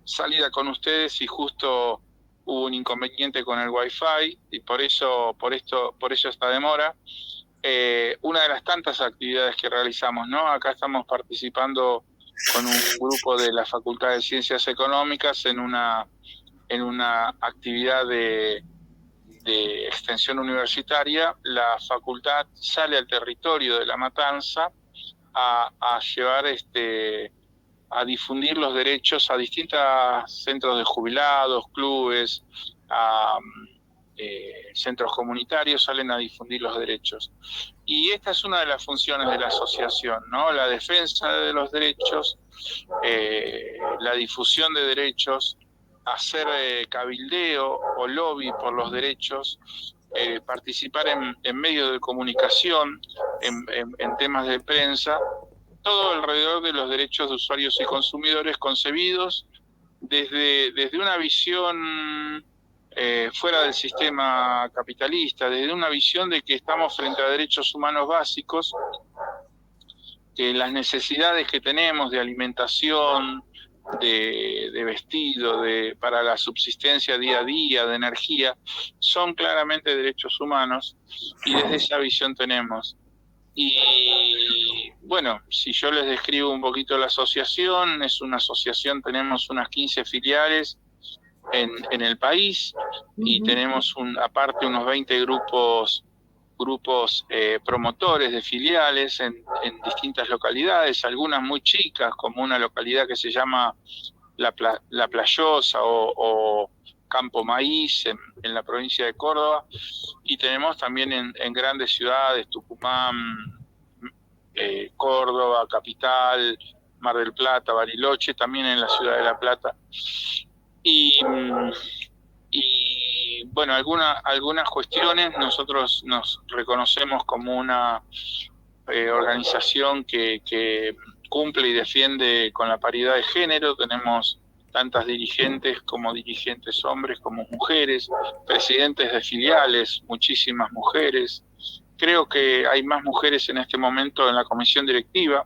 salida con ustedes, y justo hubo un inconveniente con el Wi-Fi y por eso esta demora. Una de las tantas actividades que realizamos, ¿no? Acá estamos participando con un grupo de la Facultad de Ciencias Económicas en una actividad de extensión universitaria. La facultad sale al territorio de La Matanza a llevar a difundir los derechos a distintos centros de jubilados, clubes, a centros comunitarios, salen a difundir los derechos. Y esta es una de las funciones de la asociación, ¿no? La defensa de los derechos, la difusión de derechos, hacer cabildeo o lobby por los derechos, participar en medios de comunicación, en temas de prensa, todo alrededor de los derechos de usuarios y consumidores concebidos desde una visión fuera del sistema capitalista, desde una visión de que estamos frente a derechos humanos básicos, que las necesidades que tenemos de alimentación, de vestido, para la subsistencia día a día, de energía, son claramente derechos humanos, y desde esa visión tenemos. Y bueno, si yo les describo un poquito la asociación, es una asociación, tenemos unas 15 filiales en el país, y tenemos aparte unos 20 grupos promotores de filiales en distintas localidades, algunas muy chicas, como una localidad que se llama La Playosa o Campo Maíz en la provincia de Córdoba, y tenemos también en grandes ciudades, Tucumán, Córdoba, Capital, Mar del Plata, Bariloche, también en la ciudad de La Plata. Y bueno, algunas cuestiones, nosotros nos reconocemos como una organización que cumple y defiende con la paridad de género. Tenemos tantas dirigentes como dirigentes hombres como mujeres, presidentes de filiales, muchísimas mujeres. Creo que hay más mujeres en este momento en la comisión directiva.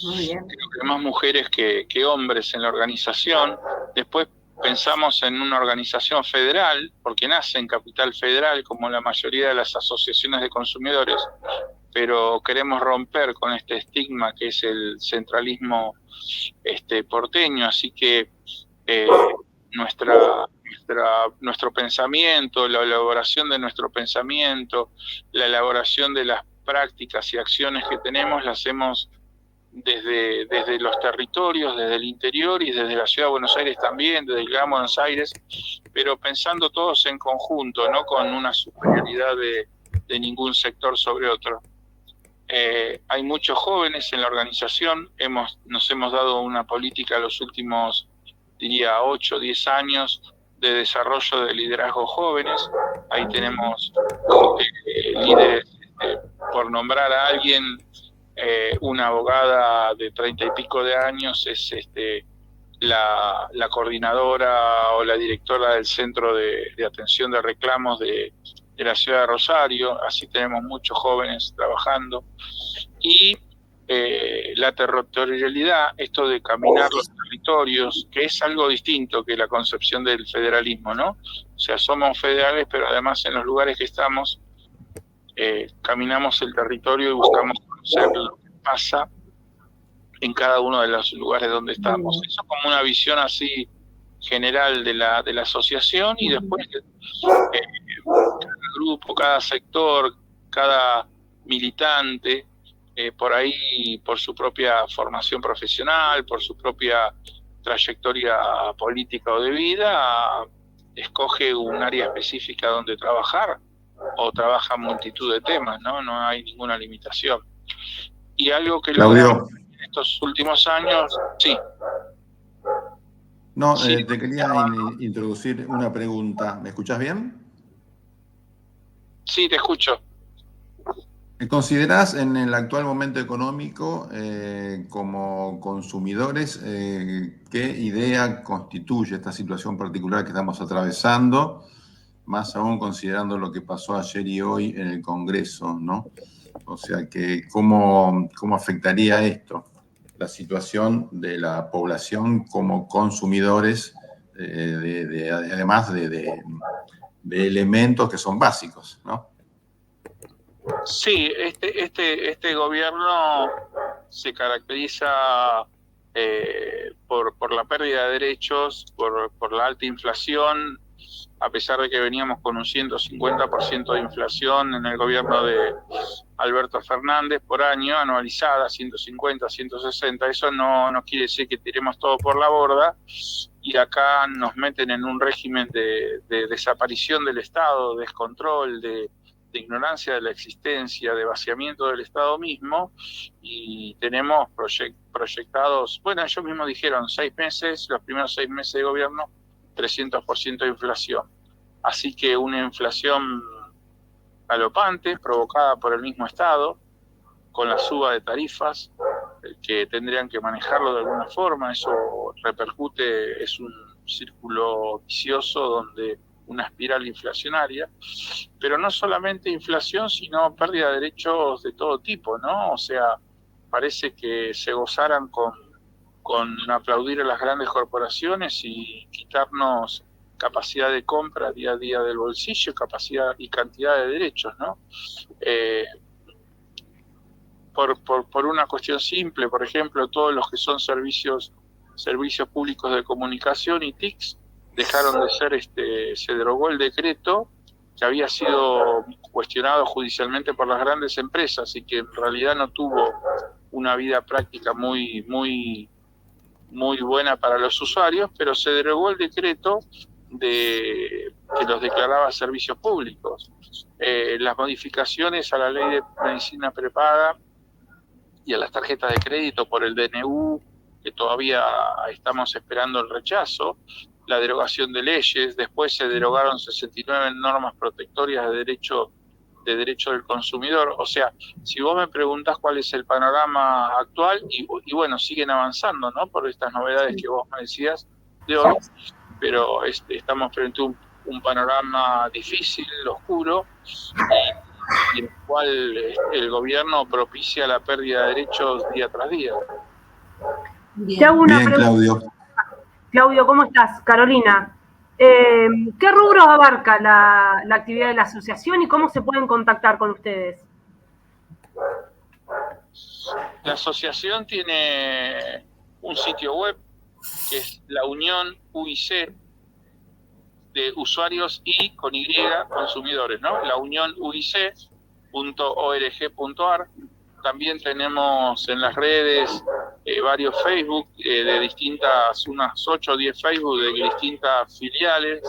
Muy bien. Creo que hay más mujeres que hombres en la organización. Después pensamos en una organización federal, porque nace en Capital Federal, como la mayoría de las asociaciones de consumidores, pero queremos romper con este estigma que es el centralismo porteño, así que nuestro pensamiento, la elaboración de nuestro pensamiento, la elaboración de las prácticas y acciones que tenemos, la hacemos desde los territorios, desde el interior y desde la Ciudad de Buenos Aires también, desde el Gran Buenos Aires, pero pensando todos en conjunto, no con una superioridad de ningún sector sobre otro. Hay muchos jóvenes en la organización, nos hemos dado una política los últimos, diría, 8 o 10 años de desarrollo de liderazgos jóvenes. Ahí tenemos líderes, por nombrar a alguien, una abogada de 30 y pico de años es la coordinadora o la directora del Centro de Atención de Reclamos de la ciudad de Rosario. Así tenemos muchos jóvenes trabajando. Y la territorialidad, esto de caminar los territorios, que es algo distinto que la concepción del federalismo, ¿no? O sea, somos federales, pero además en los lugares que estamos, caminamos el territorio y buscamos conocer lo que pasa en cada uno de los lugares donde estamos. Eso como una visión así general de la asociación, y después cada grupo, cada sector, cada militante, por ahí, por su propia formación profesional, por su propia trayectoria política o de vida, escoge un área específica donde trabajar, o trabaja multitud de temas, ¿no? No hay ninguna limitación. Y algo que logramos en estos últimos años, sí. No, sí. Te quería introducir una pregunta. ¿Me escuchás bien? Sí, te escucho. ¿Considerás en el actual momento económico, como consumidores, qué idea constituye esta situación particular que estamos atravesando, más aún considerando lo que pasó ayer y hoy en el Congreso, ¿no? O sea, que ¿cómo afectaría esto la situación de la población como consumidores, además de elementos que son básicos, ¿no? Sí, este gobierno se caracteriza por la pérdida de derechos, por la alta inflación, a pesar de que veníamos con un 150% de inflación en el gobierno de Alberto Fernández por año, anualizada, 150, 160, eso no quiere decir que tiremos todo por la borda, y acá nos meten en un régimen de desaparición del Estado, descontrol, de ignorancia de la existencia, de vaciamiento del Estado mismo, y tenemos proyectados, bueno, ellos mismos dijeron 6 meses, los primeros 6 meses de gobierno, 300% de inflación. Así que una inflación galopante, provocada por el mismo Estado, con la suba de tarifas, que tendrían que manejarlo de alguna forma. Eso repercute, es un círculo vicioso donde una espiral inflacionaria, pero no solamente inflación, sino pérdida de derechos de todo tipo, ¿no? O sea, parece que se gozaran con aplaudir a las grandes corporaciones y quitarnos capacidad de compra día a día del bolsillo, capacidad y cantidad de derechos, ¿no? Por una cuestión simple, por ejemplo, todos los que son servicios públicos de comunicación y TICs dejaron de ser, se derogó el decreto que había sido cuestionado judicialmente por las grandes empresas y que en realidad no tuvo una vida práctica muy buena para los usuarios, pero se derogó el decreto que los declaraba servicios públicos. Las modificaciones a la ley de medicina prepaga y a las tarjetas de crédito por el DNU, que todavía estamos esperando el rechazo, la derogación de leyes, después se derogaron 69 normas protectorias de derecho del consumidor. O sea, si vos me preguntás cuál es el panorama actual, y bueno, siguen avanzando, ¿no? Por estas novedades que vos me decías de hoy, pero estamos frente a un panorama difícil, oscuro, y en el cual el gobierno propicia la pérdida de derechos día tras día. Bien, Claudio. Claudio, ¿cómo estás? Carolina. ¿Qué rubros abarca la actividad de la asociación y cómo se pueden contactar con ustedes? La asociación tiene un sitio web que es la Unión UIC de usuarios y con Y consumidores, ¿no? La Unión UIC.org.ar. También tenemos en las redes varios Facebook de distintas, unas 8 o 10 Facebook de distintas filiales.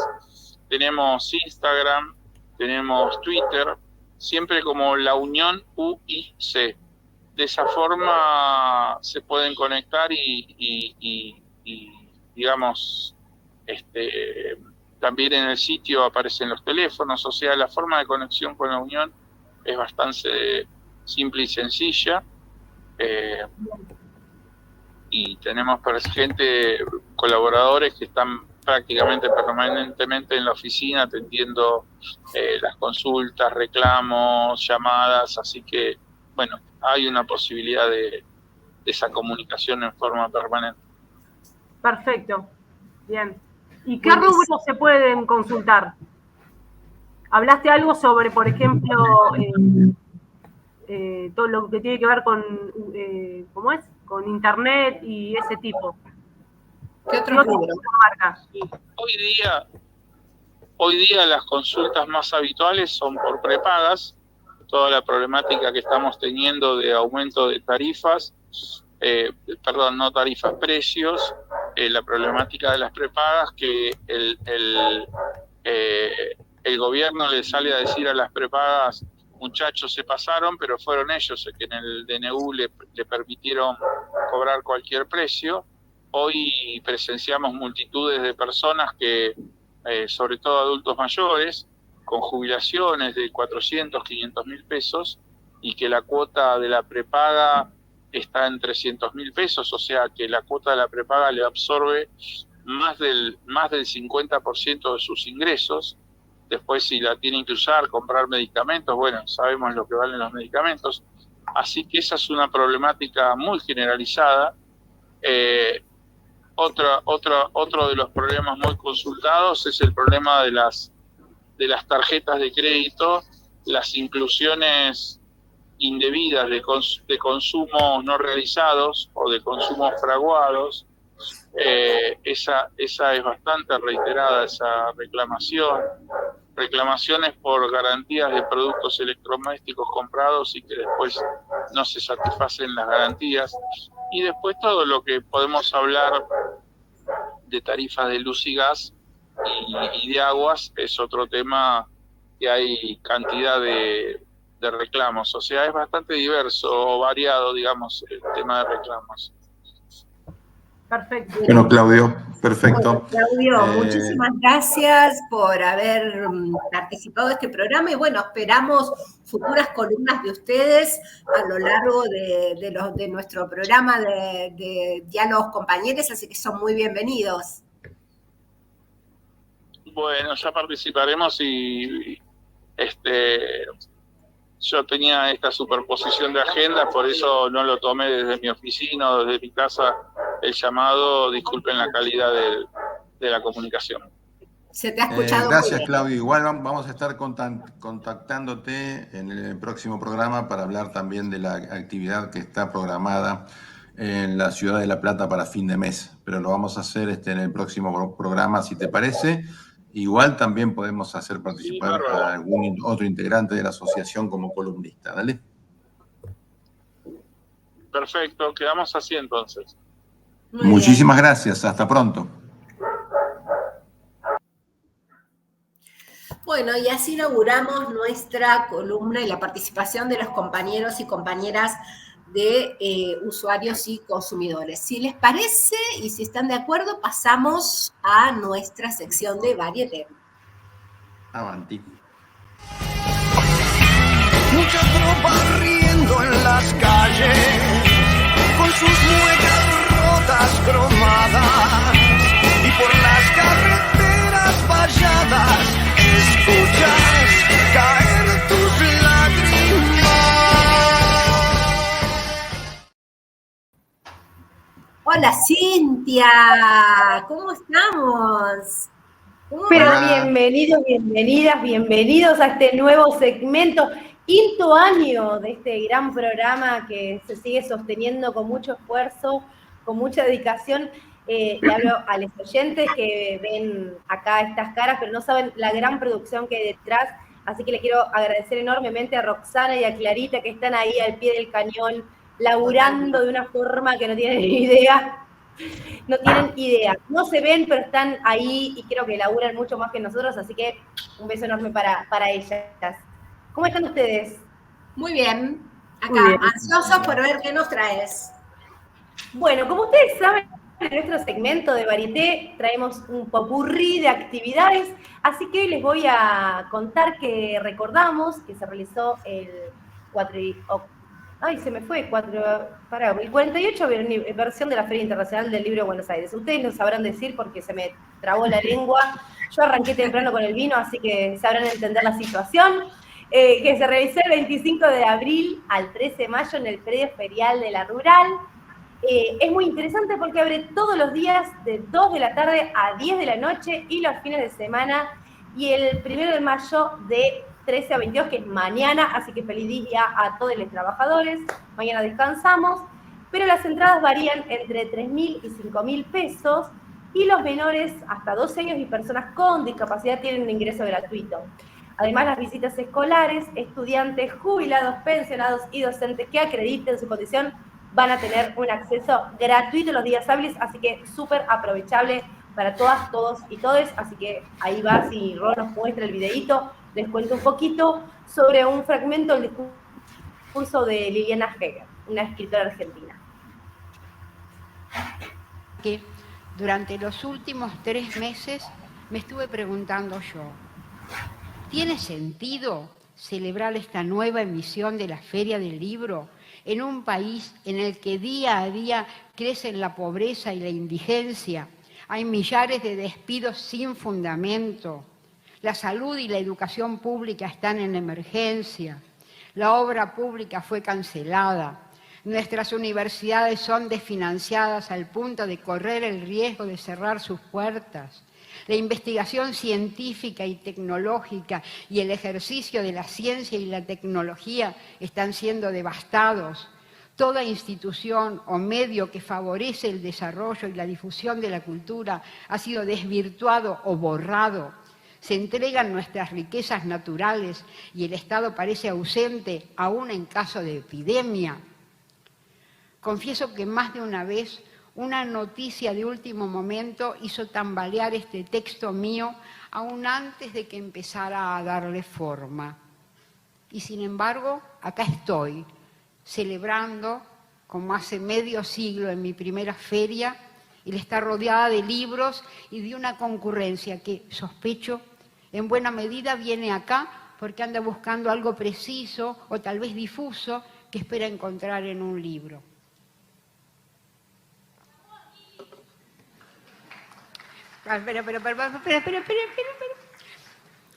Tenemos Instagram, tenemos Twitter, siempre como la Unión UIC. De esa forma se pueden conectar y digamos, también en el sitio aparecen los teléfonos. O sea, la forma de conexión con la Unión es bastante simple y sencilla. Y tenemos colaboradores que están prácticamente permanentemente en la oficina atendiendo las consultas, reclamos, llamadas, así que, bueno, hay una posibilidad de esa comunicación en forma permanente. Perfecto, bien. ¿Y qué rubros se pueden consultar? Hablaste algo sobre, por ejemplo, todo lo que tiene que ver con, ¿cómo es? Con internet y ese tipo. ¿Qué otros rubros? Hoy día las consultas más habituales son por prepagas. Toda la problemática que estamos teniendo de aumento de tarifas, no tarifas, precios, la problemática de las prepagas, que el gobierno le sale a decir a las prepagas, muchachos, se pasaron, pero fueron ellos que en el DNU le permitieron cobrar cualquier precio. Hoy presenciamos multitudes de personas que, sobre todo adultos mayores, con jubilaciones de 400, 500 mil pesos, y que la cuota de la prepaga está en 300 mil pesos, o sea que la cuota de la prepaga le absorbe más del 50% de sus ingresos. Después, si la tienen que usar, comprar medicamentos, bueno, sabemos lo que valen los medicamentos. Así que esa es una problemática muy generalizada. Otro de los problemas muy consultados es el problema de las tarjetas de crédito, las inclusiones indebidas de consumos no realizados o de consumos fraguados. Esa es bastante reiterada, esa reclamación. Reclamaciones por garantías de productos electrodomésticos comprados y que después no se satisfacen las garantías. Y después todo lo que podemos hablar de tarifas de luz y gas y de aguas es otro tema que hay cantidad de reclamos. O sea, es bastante diverso, variado, digamos, el tema de reclamos. Perfecto. Bueno, Claudio, perfecto. Bueno, Claudio, muchísimas gracias por haber participado de este programa y bueno, esperamos futuras columnas de ustedes a lo largo de nuestro programa de Diálogos Compañeros, así que son muy bienvenidos. Bueno, ya participaremos y yo tenía esta superposición de agenda, por eso no lo tomé desde mi oficina o desde mi casa el llamado. Disculpen la calidad de la comunicación. Se te ha escuchado. Gracias, Claudio. Igual vamos a estar contactándote en el próximo programa para hablar también de la actividad que está programada en la ciudad de La Plata para fin de mes. Pero lo vamos a hacer en el próximo programa, si te parece. Igual también podemos hacer participar a algún otro integrante de la asociación como columnista. ¿Dale? Perfecto, quedamos así entonces. Muchísimas gracias, hasta pronto. Bueno, y así inauguramos nuestra columna y la participación de los compañeros y compañeras de usuarios y consumidores. Si les parece y si están de acuerdo, pasamos a nuestra sección de Varieté. Avanti. Mucha tropa riendo en las calles, con sus muecas rotas cromadas, y por las carreteras valladas escuchas caer tus lágrimas. Hola Cintia, ¿cómo estamos? Pero bienvenidos, bienvenidas, bienvenidos a este nuevo segmento, quinto año de este gran programa que se sigue sosteniendo con mucho esfuerzo, con mucha dedicación. Le hablo a los oyentes que ven acá estas caras, pero no saben la gran producción que hay detrás, así que le quiero agradecer enormemente a Roxana y a Clarita que están ahí al pie del cañón, laburando de una forma que no tienen ni idea. No tienen idea, no se ven, pero están ahí y creo que laburan mucho más que nosotros, así que un beso enorme para ellas. ¿Cómo están ustedes? Muy bien, acá, muy bien. Ansiosos por ver qué nos traes. Bueno, como ustedes saben, en nuestro segmento de Varieté traemos un popurrí de actividades, así que hoy les voy a contar que recordamos que se realizó el 48 versión de la Feria Internacional del Libro de Buenos Aires. Ustedes lo sabrán decir porque se me trabó la lengua. Yo arranqué temprano con el vino, así que sabrán entender la situación. Que se realizó el 25 de abril al 13 de mayo en el predio ferial de La Rural. Es muy interesante porque abre todos los días de 2 de la tarde a 10 de la noche y los fines de semana. Y el 1 de mayo de 13 a 22, que es mañana, así que feliz día a todos los trabajadores. Mañana descansamos, pero las entradas varían entre 3.000 y 5.000 pesos y los menores hasta 12 años y personas con discapacidad tienen un ingreso gratuito. Además, las visitas escolares, estudiantes, jubilados, pensionados y docentes que acrediten su condición van a tener un acceso gratuito los días hábiles, así que súper aprovechable para todas, todos y todes. Así que ahí va, si Ron nos muestra el videíto, les cuento un poquito sobre un fragmento del discurso de Liliana Heger, una escritora argentina. Que durante los últimos 3 meses me estuve preguntando yo, ¿tiene sentido celebrar esta nueva emisión de la Feria del Libro en un país en el que día a día crecen la pobreza y la indigencia? Hay millares de despidos sin fundamento. La salud y la educación pública están en emergencia. La obra pública fue cancelada. Nuestras universidades son desfinanciadas al punto de correr el riesgo de cerrar sus puertas. La investigación científica y tecnológica y el ejercicio de la ciencia y la tecnología están siendo devastados. Toda institución o medio que favorece el desarrollo y la difusión de la cultura ha sido desvirtuado o borrado. Se entregan nuestras riquezas naturales y el Estado parece ausente, aún en caso de epidemia. Confieso que más de una vez una noticia de último momento hizo tambalear este texto mío aún antes de que empezara a darle forma. Y sin embargo, acá estoy, celebrando, como hace medio siglo en mi primera feria, el estar rodeada de libros y de una concurrencia que, sospecho, en buena medida viene acá porque anda buscando algo preciso o tal vez difuso que espera encontrar en un libro. Espera.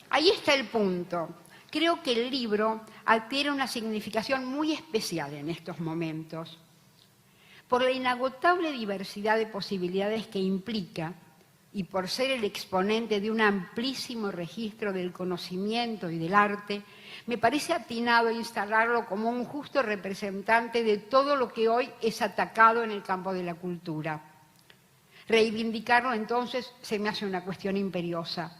Ahí está el punto. Creo que el libro adquiere una significación muy especial en estos momentos. Por la inagotable diversidad de posibilidades que implica y por ser el exponente de un amplísimo registro del conocimiento y del arte, me parece atinado instalarlo como un justo representante de todo lo que hoy es atacado en el campo de la cultura. Reivindicarlo entonces se me hace una cuestión imperiosa,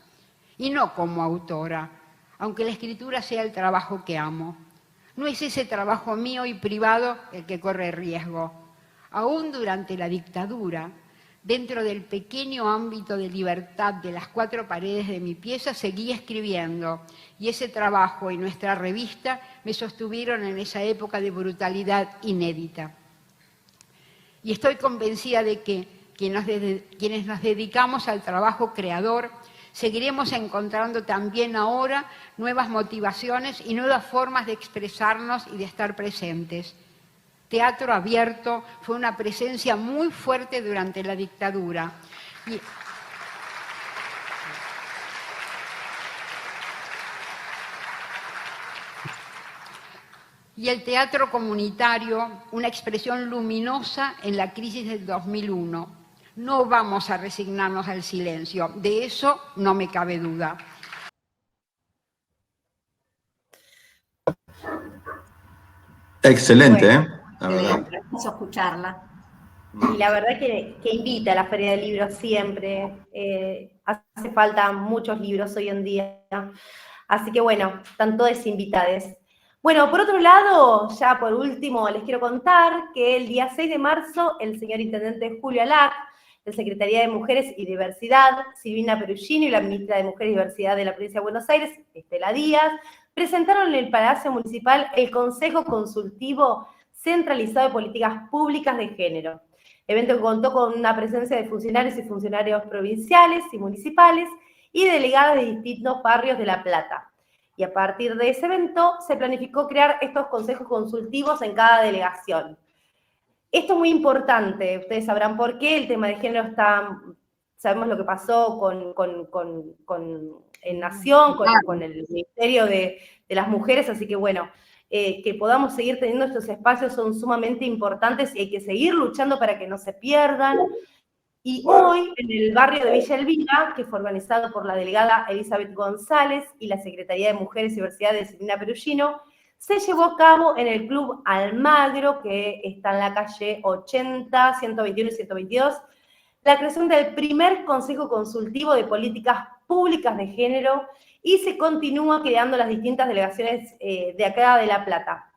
y no como autora, aunque la escritura sea el trabajo que amo. No es ese trabajo mío y privado el que corre riesgo. Aún durante la dictadura, dentro del pequeño ámbito de libertad de las 4 paredes de mi pieza, seguí escribiendo, y ese trabajo y nuestra revista me sostuvieron en esa época de brutalidad inédita. Y estoy convencida de que quienes nos dedicamos al trabajo creador, seguiremos encontrando también ahora nuevas motivaciones y nuevas formas de expresarnos y de estar presentes. Teatro Abierto fue una presencia muy fuerte durante la dictadura. Y el teatro comunitario, una expresión luminosa en la crisis del 2001. No vamos a resignarnos al silencio, de eso no me cabe duda. Excelente, bueno, la verdad. Vamos a escucharla. Y la verdad que invita a la Feria del Libro siempre. Hace falta muchos libros hoy en día. Así que bueno, están todos invitados. Bueno, por otro lado, ya por último, les quiero contar que el día 6 de marzo, el señor intendente Julio Alac, de Secretaría de Mujeres y Diversidad, Silvina Perugino y la ministra de Mujeres y Diversidad de la Provincia de Buenos Aires, Estela Díaz, presentaron en el Palacio Municipal el Consejo Consultivo Centralizado de Políticas Públicas de Género. Evento que contó con una presencia de funcionarios y funcionarios provinciales y municipales y delegadas de distintos barrios de La Plata. Y a partir de ese evento se planificó crear estos consejos consultivos en cada delegación. Esto es muy importante, ustedes sabrán por qué el tema de género está, sabemos lo que pasó en Nación, con el Ministerio de las Mujeres, así que bueno, que podamos seguir teniendo estos espacios son sumamente importantes y hay que seguir luchando para que no se pierdan. Y hoy, en el barrio de Villa Elvira, que fue organizado por la delegada Elizabeth González y la Secretaría de Mujeres y Diversidad de Silvina Perugino, se llevó a cabo en el Club Almagro, que está en la calle 80, 121 y 122, la creación del primer Consejo Consultivo de Políticas Públicas de Género, y se continúa creando las distintas delegaciones de acá de La Plata.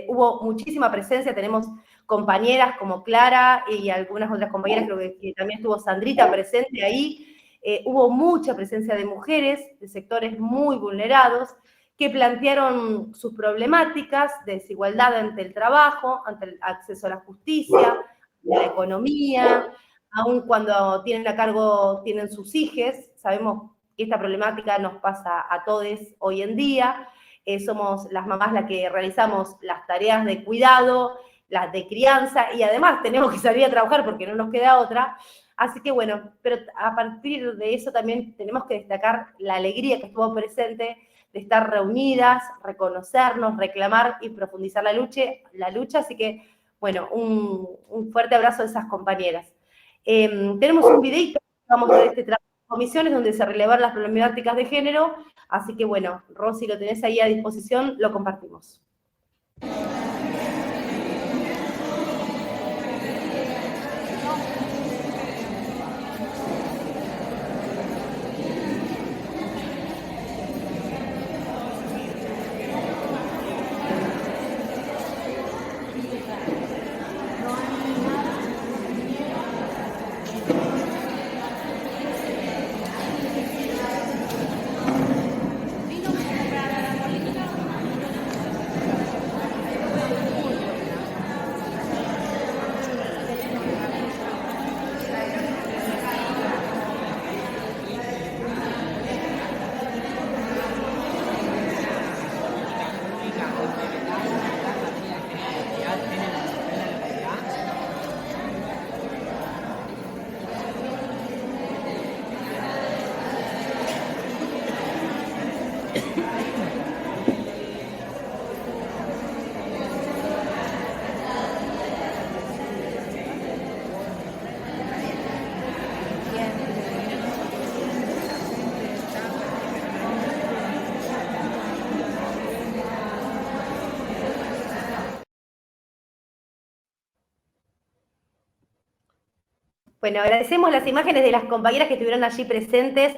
Hubo muchísima presencia, tenemos compañeras como Clara y algunas otras compañeras, creo que también estuvo Sandrita presente ahí. Hubo mucha presencia de mujeres de sectores muy vulnerados que plantearon sus problemáticas de desigualdad ante el trabajo, ante el acceso a la justicia, a la economía, aun cuando tienen a cargo, tienen sus hijos. Sabemos que esta problemática nos pasa a todos hoy en día. Somos las mamás las que realizamos las tareas de cuidado, las de crianza, y además tenemos que salir a trabajar porque no nos queda otra. Así que bueno, pero a partir de eso también tenemos que destacar la alegría que estuvo presente de estar reunidas, reconocernos, reclamar y profundizar la lucha. Así que, bueno, un fuerte abrazo a esas compañeras. Tenemos un videito que vamos a ver este trabajo de comisiones donde se relevan las problemáticas de género. Así que, bueno, Rosy, lo tenés ahí a disposición, lo compartimos. Bueno, agradecemos las imágenes de las compañeras que estuvieron allí presentes.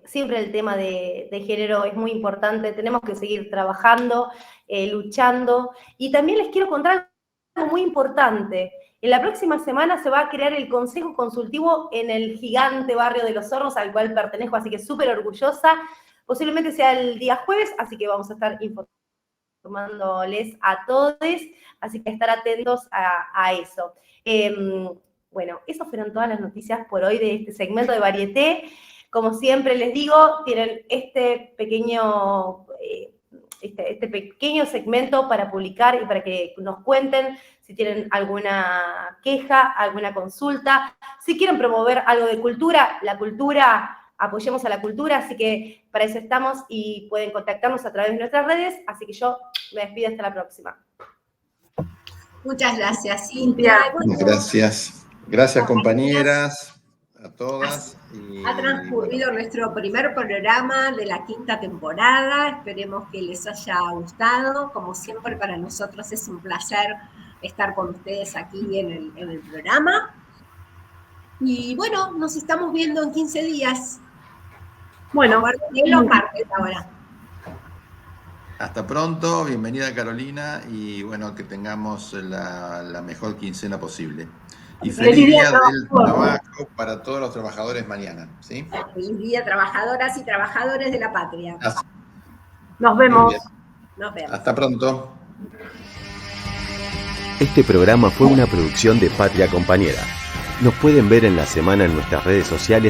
Siempre el tema de género es muy importante, tenemos que seguir trabajando, luchando. Y también les quiero contar algo muy importante. En la próxima semana se va a crear el Consejo Consultivo en el gigante barrio de Los Hornos, al cual pertenezco, así que súper orgullosa. Posiblemente sea el día jueves, así que vamos a estar informándoles a todos, así que estar atentos a eso. Bueno, esas fueron todas las noticias por hoy de este segmento de Varieté. Como siempre les digo, tienen este pequeño segmento para publicar y para que nos cuenten si tienen alguna queja, alguna consulta. Si quieren promover algo de cultura, apoyemos a la cultura, así que para eso estamos y pueden contactarnos a través de nuestras redes. Así que yo me despido hasta la próxima. Muchas gracias, Cintia. Gracias. Gracias, compañeras, a todas. Ha transcurrido nuestro primer programa de la 5ª temporada. Esperemos que les haya gustado. Como siempre, para nosotros es un placer estar con ustedes aquí en el programa. Y bueno, nos estamos viendo en 15 días. Bueno, los martes ahora. Hasta pronto, bienvenida Carolina, y bueno, que tengamos la mejor quincena posible. Y feliz día del trabajo para todos los trabajadores mañana, ¿sí? Feliz día, trabajadoras y trabajadores de la patria. Nos vemos. Nos vemos. Hasta pronto. Este programa fue una producción de Patria Compañera. Nos pueden ver en la semana en nuestras redes sociales